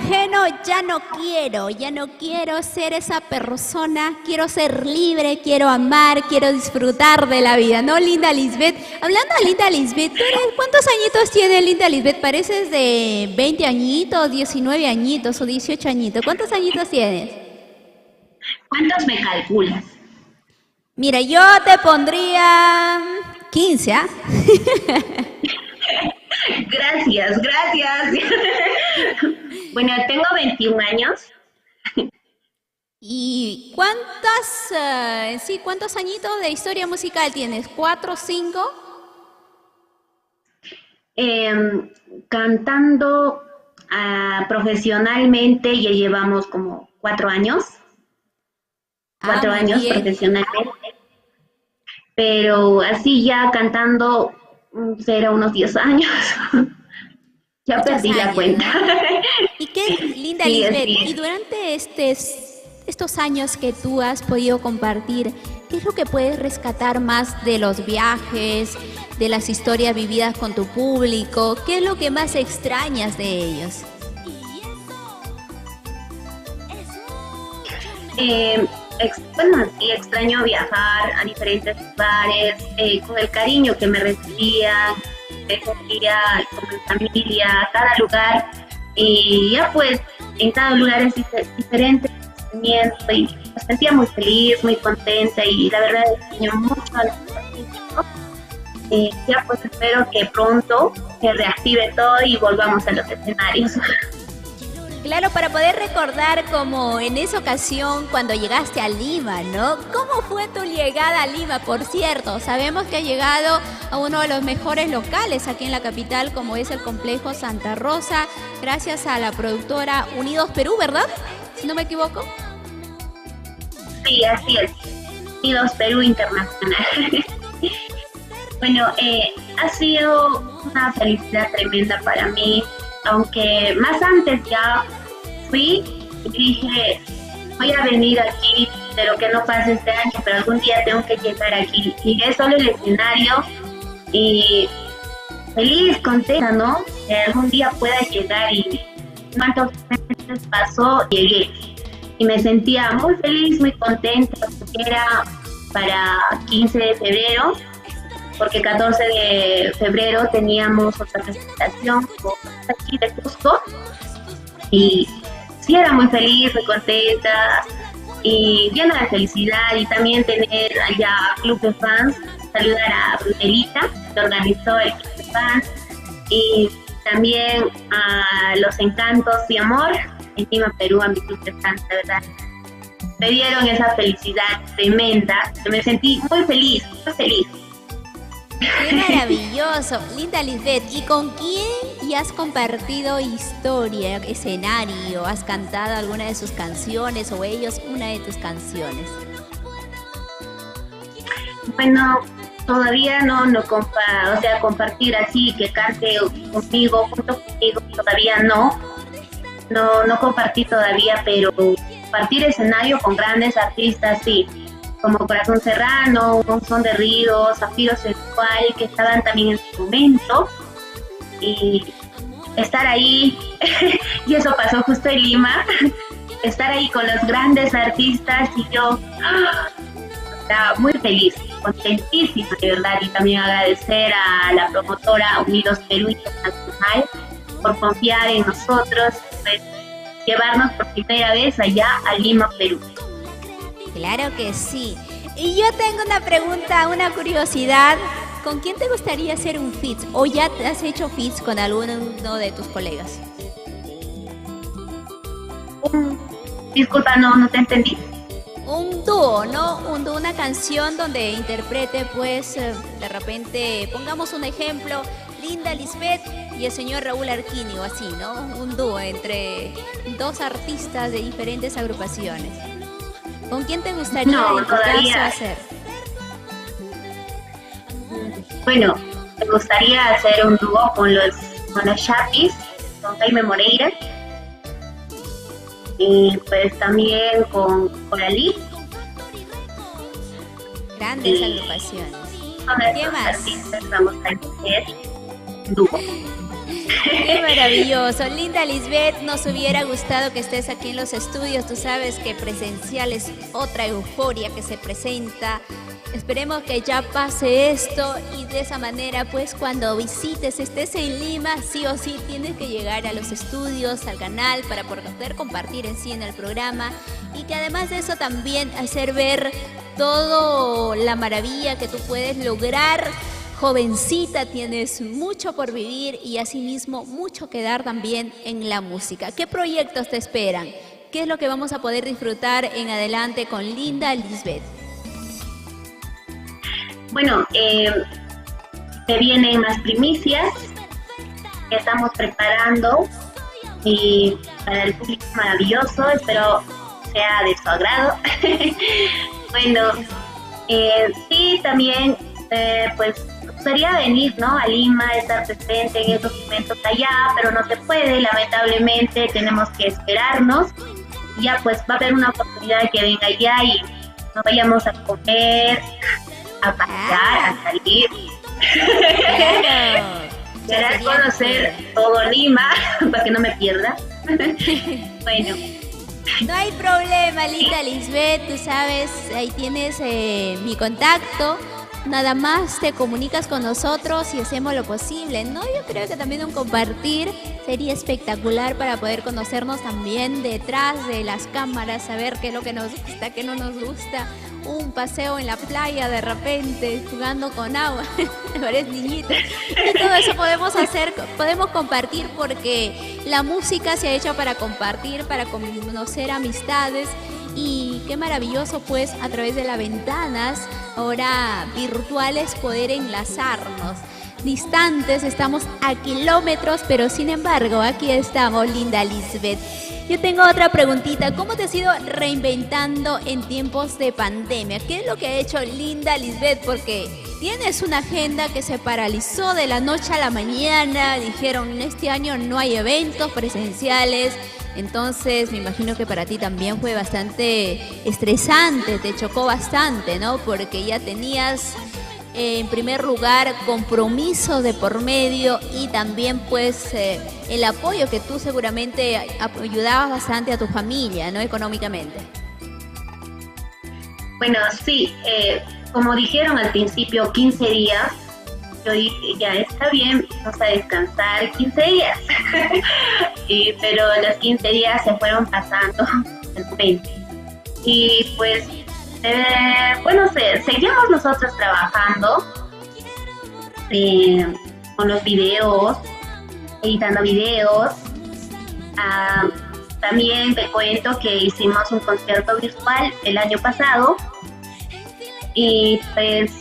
ajeno ya no quiero ser esa persona, quiero ser libre, quiero amar, quiero disfrutar de la vida, ¿no, Linda Lisbeth? Hablando de Linda Lisbeth, ¿cuántos añitos tiene Linda Lisbeth? Pareces de 20 añitos, 19 añitos o 18 añitos. ¿Cuántos añitos tienes? ¿Cuántos me calculas? Mira, yo te pondría 15, ¿ah? Gracias. Bueno, tengo 21 años. ¿Y cuántos añitos de historia musical tienes? ¿4, 5? Cantando profesionalmente ya llevamos como 4 años. 4 años profesionalmente. Pero así ya cantando será unos 10 años. Ya perdí la cuenta. ¿Y qué, Linda Sí, Lisbeth? así es. Y durante estos años que tú has podido compartir, ¿qué es lo que puedes rescatar más de los viajes, de las historias vividas con tu público? ¿Qué es lo que más extrañas de ellos? Bueno, sí, extraño viajar a diferentes lugares, con el cariño que me recibían, me sentía con mi familia, cada lugar, y ya pues en cada lugar es diferente sentimiento, y me sentía muy feliz, muy contenta, y la verdad extraño mucho a los artistas. Ya pues espero que pronto se reactive todo y volvamos a los escenarios. Claro, para poder recordar como en esa ocasión cuando llegaste a Lima, ¿no? ¿Cómo fue tu llegada a Lima? Por cierto, sabemos que has llegado a uno de los mejores locales aquí en la capital, como es el Complejo Santa Rosa, gracias a la productora Unidos Perú, ¿verdad? Si no me equivoco. Sí, así es. Unidos Perú Internacional. Bueno, ha sido una felicidad tremenda para mí. Aunque más antes ya fui y dije, voy a venir aquí, pero que no pase este año, pero algún día tengo que llegar aquí. Miré solo el escenario y feliz, contenta, ¿no? Que algún día pueda llegar, y cuántos meses pasó, llegué. Y me sentía muy feliz, muy contenta, porque era para 15 de febrero. Porque 14 de febrero teníamos otra presentación aquí de Cusco, y sí era muy feliz, muy contenta y llena de felicidad, y también tener allá Club de Fans, saludar a Brunelita, que organizó el Club de Fans, y también a Los Encantos y Amor en Lima, Perú, a mi Club de Fans, de verdad. Me dieron esa felicidad tremenda, que me sentí muy feliz, muy feliz. ¡Qué maravilloso! Linda Lisbeth, ¿y con quién ya has compartido historia, escenario? ¿Has cantado alguna de sus canciones o ellos una de tus canciones? Bueno, todavía no compartir así, que cante conmigo, junto conmigo, todavía no compartí todavía, pero compartir escenario con grandes artistas sí, como Corazón Serrano, Un Son de Ríos, Zafiro Sexual, que estaban también en su momento, y estar ahí, y eso pasó justo en Lima, estar ahí con los grandes artistas, y yo estaba muy feliz, contentísima de verdad, y también agradecer a la promotora Unidos Perú Internacional por confiar en nosotros, pues, llevarnos por primera vez allá a Lima, Perú. Claro que sí. Y yo tengo una pregunta, una curiosidad. ¿Con quién te gustaría hacer un feat? ¿O ya te has hecho feats con alguno de tus colegas? Disculpa, no te entendí. Un dúo, ¿no? Un dúo, una canción donde interprete, pues, de repente, pongamos un ejemplo, Linda Lisbeth y el señor Raúl Arquini, o así, ¿no? Un dúo entre dos artistas de diferentes agrupaciones. ¿Con quién te gustaría en tu caso hacer? Bueno, me gustaría hacer un dúo con los Chapis, con Jaime Moreira, y pues también con Coralí. Grandes agrupaciones. Con ¿Qué más? artistas vamos a hacer un dúo. Qué maravilloso. Linda Lisbeth, nos hubiera gustado que estés aquí en los estudios. Tú sabes que presencial es otra euforia que se presenta. Esperemos que ya pase esto y de esa manera, pues cuando visites, estés en Lima, sí o sí tienes que llegar a los estudios, al canal, para poder compartir en sí en el programa y que además de eso también hacer ver todo la maravilla que tú puedes lograr. Jovencita, tienes mucho por vivir y asimismo mucho que dar también en la música. ¿Qué proyectos te esperan? ¿Qué es lo que vamos a poder disfrutar en adelante con Linda Lisbeth? Bueno, se vienen más primicias que estamos preparando y para el público maravilloso, espero sea de su agrado. Bueno, sí, también pues me gustaría venir, ¿no? A Lima, estar presente en estos momentos allá, pero no se puede, lamentablemente tenemos que esperarnos. Ya pues va a haber una oportunidad que venga allá y nos vayamos a comer, a pasear, a salir. Querer conocer todo Lima para que no me pierda. Bueno. No hay problema, Linda Lisbeth, tú sabes, ahí tienes mi contacto. Nada más te comunicas con nosotros y hacemos lo posible, ¿no? Yo creo que también un compartir sería espectacular para poder conocernos también detrás de las cámaras, saber qué es lo que nos gusta, qué no nos gusta. Un paseo en la playa de repente, jugando con agua, varios niñitos. Y todo eso podemos hacer, podemos compartir porque la música se ha hecho para compartir, para conocer amistades. Y qué maravilloso pues a través de las ventanas ahora virtuales poder enlazarnos. Distantes, estamos a kilómetros, pero sin embargo aquí estamos, Linda Lisbeth. Yo tengo otra preguntita. ¿Cómo te has ido reinventando en tiempos de pandemia? ¿Qué es lo que ha hecho Linda Lisbeth? Porque tienes una agenda que se paralizó de la noche a la mañana. Dijeron, este año no hay eventos presenciales. Entonces me imagino que para ti también fue bastante estresante, te chocó bastante, ¿no? Porque ya tenías en primer lugar compromiso de por medio y también pues el apoyo que tú seguramente ayudabas bastante a tu familia, ¿no? Económicamente. Bueno, sí, como dijeron al principio, 15 días. Yo dije, ya está bien, vamos a descansar 15 días. Pero los 15 días se fueron pasando el momento. Y pues, bueno, seguimos nosotros trabajando con los videos, editando videos. También te cuento que hicimos un concierto virtual el año pasado. Y pues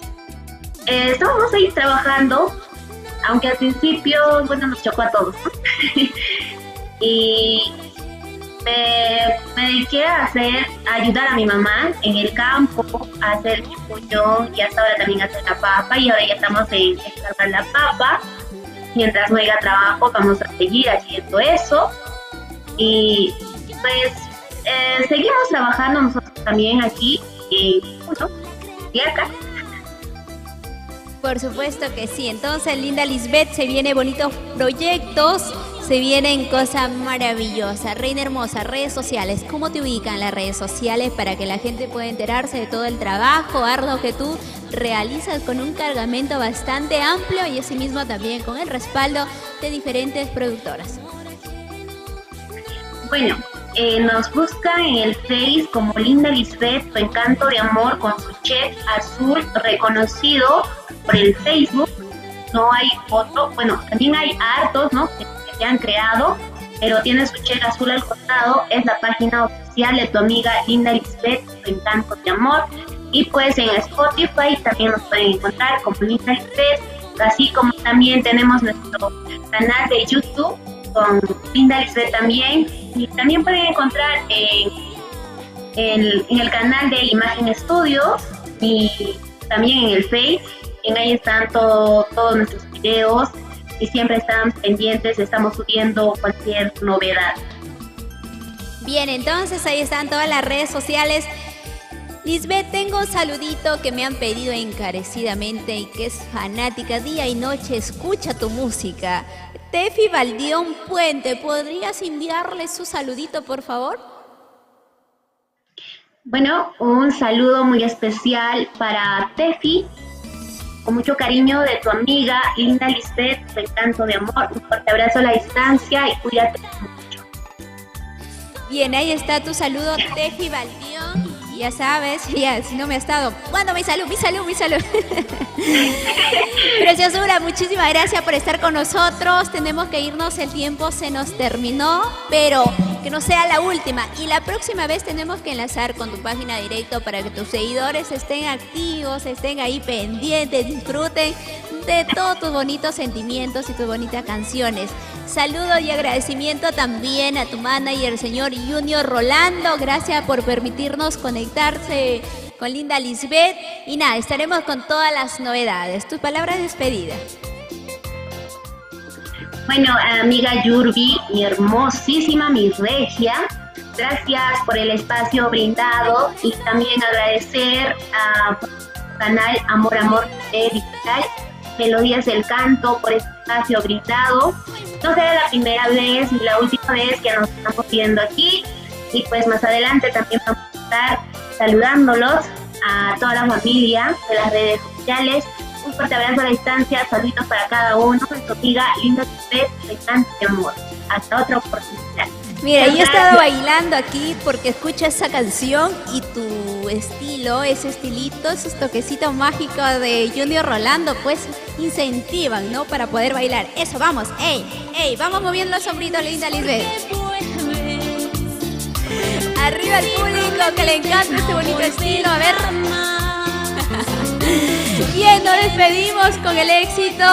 estábamos ahí trabajando, aunque al principio, bueno, nos chocó a todos, ¿no? Y me dediqué a ayudar a mi mamá en el campo, a hacer chipullón y hasta ahora también a hacer la papa. Y ahora ya estamos en descargar la papa. Mientras no haya trabajo, vamos a seguir haciendo eso. Y pues seguimos trabajando nosotros también aquí, bueno, y acá. Por supuesto que sí. Entonces, Linda Lisbeth, se vienen bonitos proyectos, se vienen cosas maravillosas. Reina hermosa, redes sociales. ¿Cómo te ubican las redes sociales para que la gente pueda enterarse de todo el trabajo arduo que tú realizas con un cargamento bastante amplio y asimismo también con el respaldo de diferentes productoras? Bueno, nos buscan en el Face como Linda Lisbeth, tu encanto de amor, con su check azul reconocido por el Facebook. No hay otro, bueno, también hay hartos, ¿no?, que se han creado, pero tiene su check azul al costado. Es la página oficial de tu amiga Linda Lisbeth, tu encanto de amor. Y pues en Spotify también nos pueden encontrar como Linda Lisbeth, así como también tenemos nuestro canal de YouTube con Linda Lisbeth también. Y también pueden encontrar en el canal de Imagen Studios y también en el Face. Ahí están todos nuestros videos y siempre están pendientes, estamos subiendo cualquier novedad. Bien, entonces ahí están todas las redes sociales. Lisbeth, tengo un saludito que me han pedido encarecidamente y que es fanática día y noche, escucha tu música. Tefi Valdión Puente, ¿podrías enviarle su saludito, por favor? Bueno, un saludo muy especial para Tefi, con mucho cariño de tu amiga Linda Lisbeth, tu encanto de amor. Un fuerte abrazo a la distancia y cuídate mucho. Bien, ahí está tu saludo, Tefi Valdión. Ya sabes, ya, si no me ha estado. ¿Cuándo mi salud? Mi salud, mi salud. Preciosura, muchísimas gracias por estar con nosotros. Tenemos que irnos, el tiempo se nos terminó, pero que no sea la última. Y la próxima vez tenemos que enlazar con tu página directo para que tus seguidores estén activos, estén ahí pendientes, disfruten de todos tus bonitos sentimientos y tus bonitas canciones. Saludo y agradecimiento también a tu manager, el señor Junior Rolando. Gracias por permitirnos conectarse con Linda Lisbeth. Y nada, estaremos con todas las novedades. Tus palabras de despedida. Bueno, amiga Yurbi, mi hermosísima, mi regia, gracias por el espacio brindado y también agradecer a canal Amor Digital, Melodías del Canto, por este espacio brindado. No será la primera vez ni la última vez que nos estamos viendo aquí, y pues más adelante también vamos a estar saludándolos a toda la familia de las redes sociales. Un fuerte abrazo a la distancia, saludos para cada uno, de tu amiga Linda Lisbeth, de Canto de Amor. Hasta otra oportunidad. Mira, yo he estado bailando aquí porque escucho esa canción y tu estilo, ese estilito, esos toquecitos mágicos de Junior Rolando, pues incentivan, ¿no? Para poder bailar. Eso, vamos, ey, vamos moviendo los sombritos, Linda Lisbeth. Arriba el público que le encanta este bonito estilo, a ver. Bien, nos despedimos con el éxito.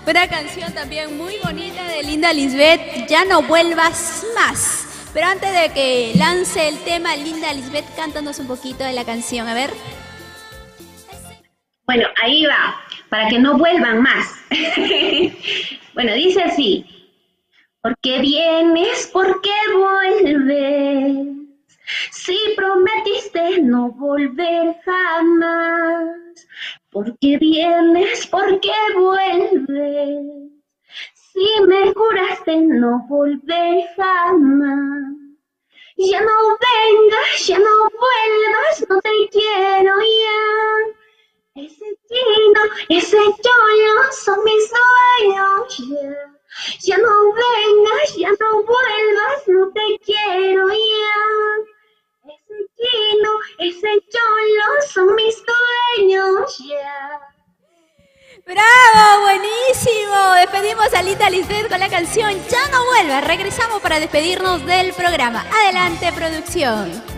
Una canción también muy bonita de Linda Lisbeth, Ya no vuelvas más. Pero antes de que lance el tema, Linda Lisbeth, cántanos un poquito de la canción, a ver. Bueno, ahí va, para que no vuelvan más. Bueno, dice así. ¿Por qué vienes? ¿Por qué vuelves? Si prometiste no volver jamás. ¿Por qué vienes? ¿Por qué vuelves? Si me juraste no volver jamás. Ya no vengas, ya no vuelvas, no te quiero ya. Ese chino, ese chollo son mis sueños ya. Ya no vengas, ya no vuelvas, no te quiero ya. Ese chino, ese cholo son mis sueños ya. ¡Bravo! ¡Buenísimo! Despedimos a Linda Lisbeth con la canción Ya no vuelvas. Regresamos para despedirnos del programa. Adelante, producción.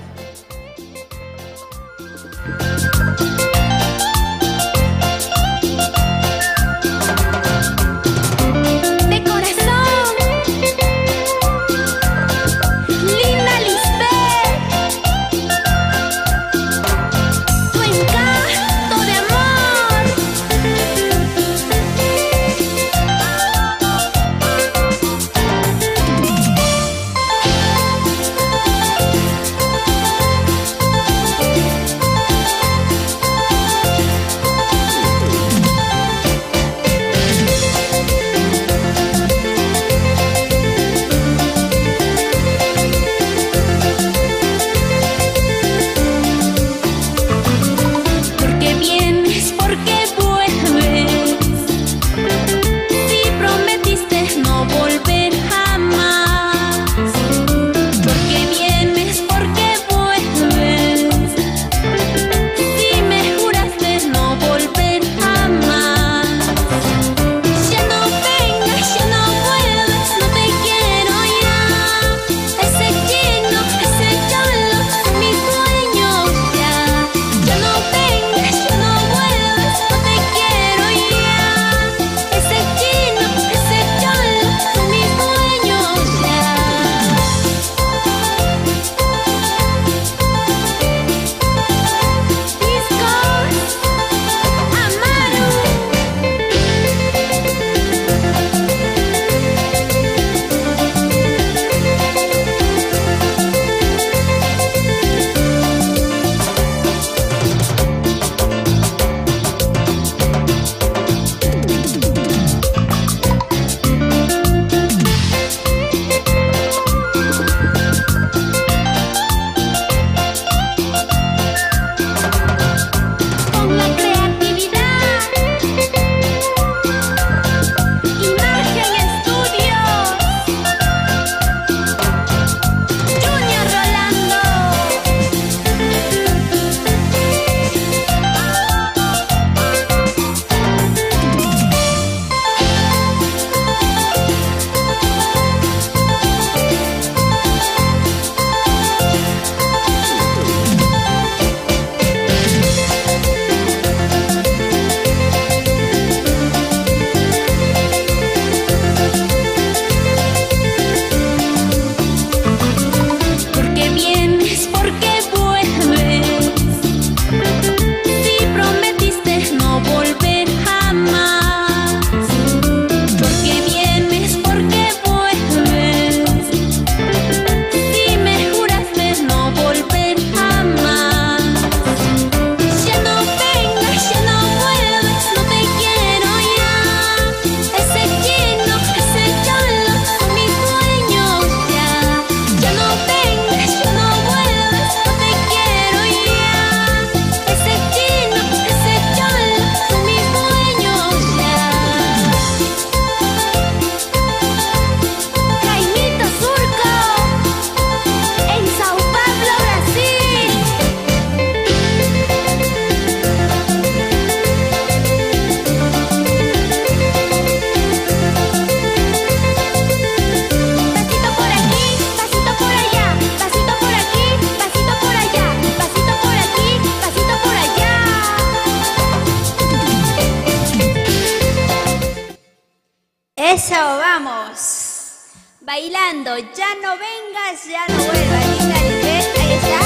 bailando. Ya no vengas, ya no vuelvas. Linda Lisbeth, ahí está.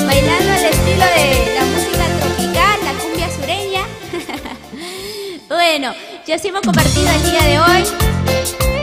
Bailando al estilo de la música tropical, la cumbia sureña. Bueno, ya sí hemos compartido el día de hoy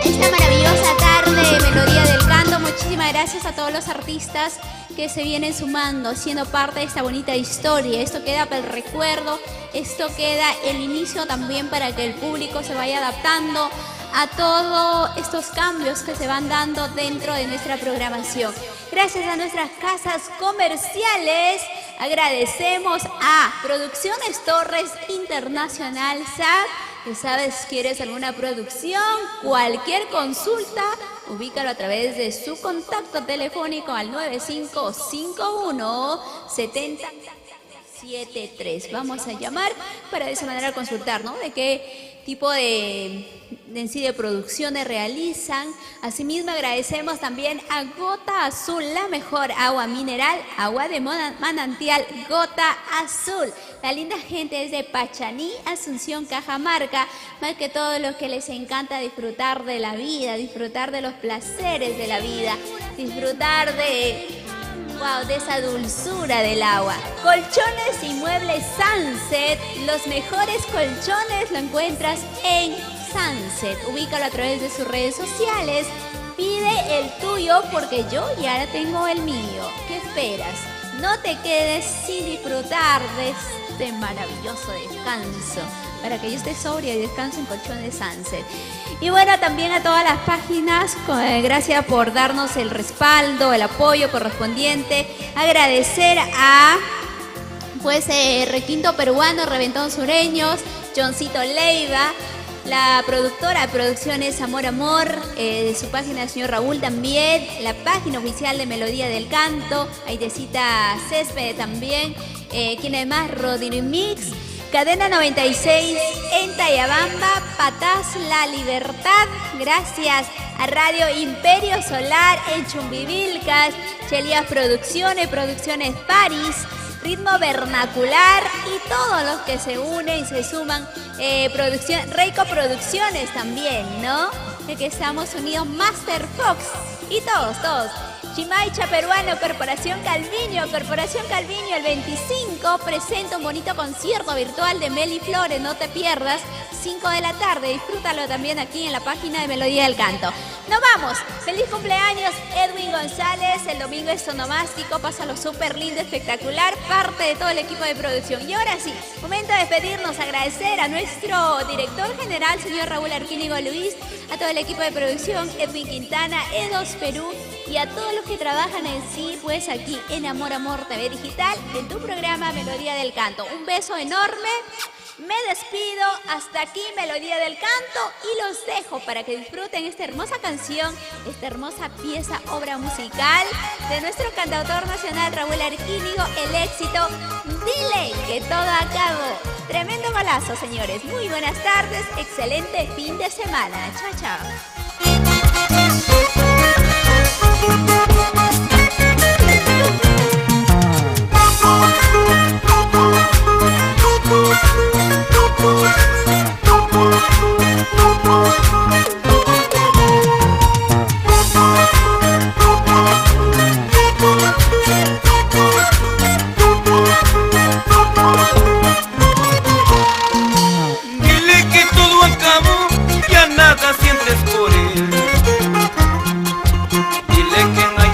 esta maravillosa tarde de Melodía del Canto. Muchísimas gracias a todos los artistas que se vienen sumando, siendo parte de esta bonita historia. Esto queda para el recuerdo, esto queda el inicio también para que el público se vaya adaptando a todos estos cambios que se van dando dentro de nuestra programación. Gracias a nuestras casas comerciales, agradecemos a Producciones Torres Internacional SAT. Que sabes, quieres alguna producción, cualquier consulta, ubícalo a través de su contacto telefónico al 9551-7073. Vamos a llamar para de esa manera consultar, ¿no? De qué tipo de en sí de producciones realizan. Asimismo agradecemos también a Gota Azul, la mejor agua mineral, agua de manantial Gota Azul. La linda gente es de Pachaní, Asunción, Cajamarca, más que todo los que les encanta disfrutar de la vida, disfrutar de los placeres de la vida, disfrutar de esa dulzura del agua. Colchones y muebles Sunset, los mejores colchones lo encuentras en Sunset. Ubícalo a través de sus redes sociales. Pide el tuyo porque yo ya tengo el mío. ¿Qué esperas? No te quedes sin disfrutar de este maravilloso descanso, para que yo esté sobria y descanse en Colchones Sunset. Y bueno, también a todas las páginas, gracias por darnos el respaldo, el apoyo correspondiente. Agradecer a Requinto Peruano, Reventón Sureños, Johncito Leiva, la productora de Producciones Amor Amor, de su página el señor Raúl también, la página oficial de Melodía del Canto, Aidecita Césped también, quien además Rodrimix, Cadena 96 en Tayabamba, Patás La Libertad, gracias a Radio Imperio Solar en Chumbivilcas, Chelías Producciones, Producciones París, Ritmo Vernacular y todos los que se unen y se suman, Reiko Producciones también, ¿no? De que estamos unidos, Master Fox y todos. Chimaicha Peruano, Corporación Calviño, el 25 presenta un bonito concierto virtual de Meli Flores, no te pierdas, 5 de la tarde, disfrútalo también aquí en la página de Melodía del Canto. Nos vamos, feliz cumpleaños Edwin González, el domingo es onomástico, pásalo súper lindo, espectacular, parte de todo el equipo de producción. Y ahora sí, momento de despedirnos, agradecer a nuestro director general, señor Raúl Arquínigo Luis, a todo el equipo de producción, Edwin Quintana, Edos Perú, y a todos los que trabajan en sí, pues aquí en Amor Amor TV Digital, en tu programa Melodía del Canto. Un beso enorme, me despido, hasta aquí Melodía del Canto y los dejo para que disfruten esta hermosa canción, esta hermosa pieza, obra musical de nuestro cantautor nacional Raúl Arquínigo, el éxito Dile que todo acabó. Tremendo golazo, señores. Muy buenas tardes, excelente fin de semana. Chao, chao. Dile que todo acabó, ya nada sientes por él. Dile que no hay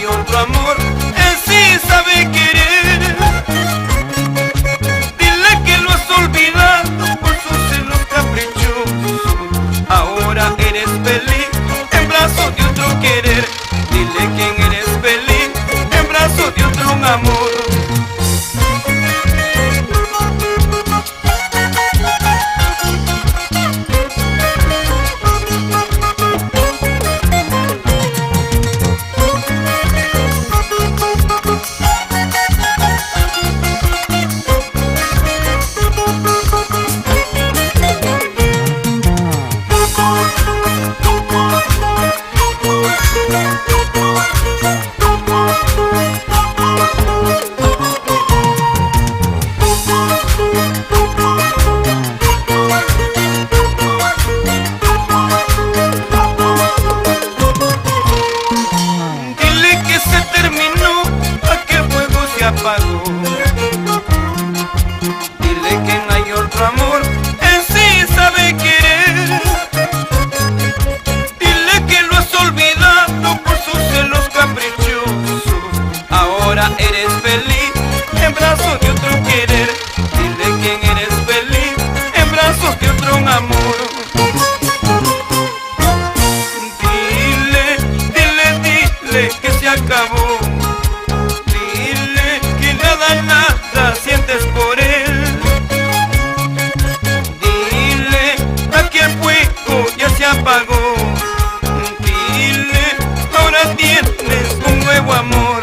que se terminó, aquel fuego se apagó. Dile que no hay otro amor, él sí sabe querer. Dile que lo has olvidado por sus celos caprichosos. Ahora eres feliz en brazos de otro querer. Dile que eres feliz en brazos de otro amor. Dile que se acabó. Dile que nada sientes por él. Dile a que el fuego ya se apagó. Dile, ahora tienes un nuevo amor.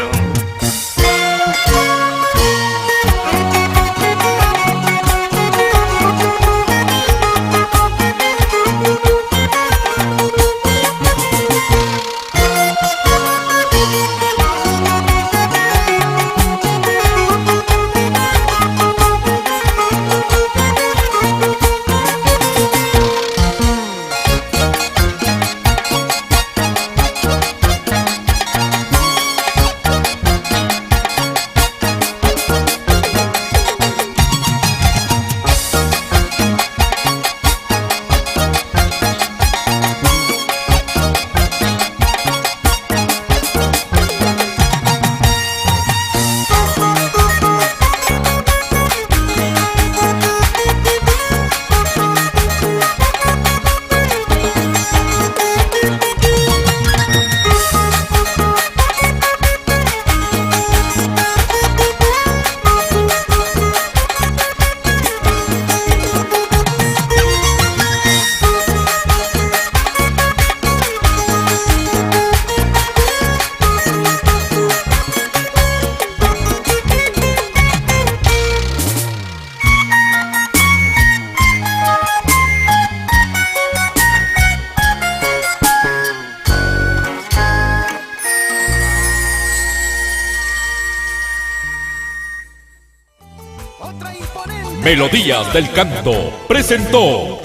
Melodías del Canto presentó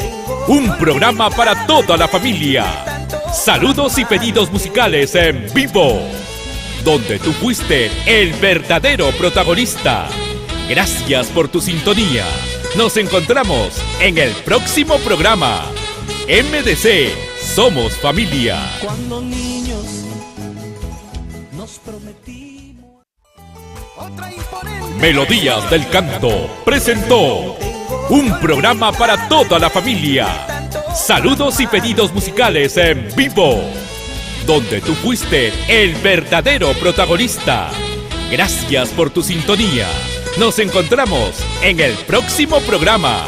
un programa para toda la familia. Saludos y pedidos musicales en vivo, donde tú fuiste el verdadero protagonista. Gracias por tu sintonía. Nos encontramos en el próximo programa. MDC, somos familia. Cuando niños nos prometimos. Melodías del Canto presentó un programa para toda la familia. Saludos y pedidos musicales en vivo, donde tú fuiste el verdadero protagonista. Gracias por tu sintonía. Nos encontramos en el próximo programa.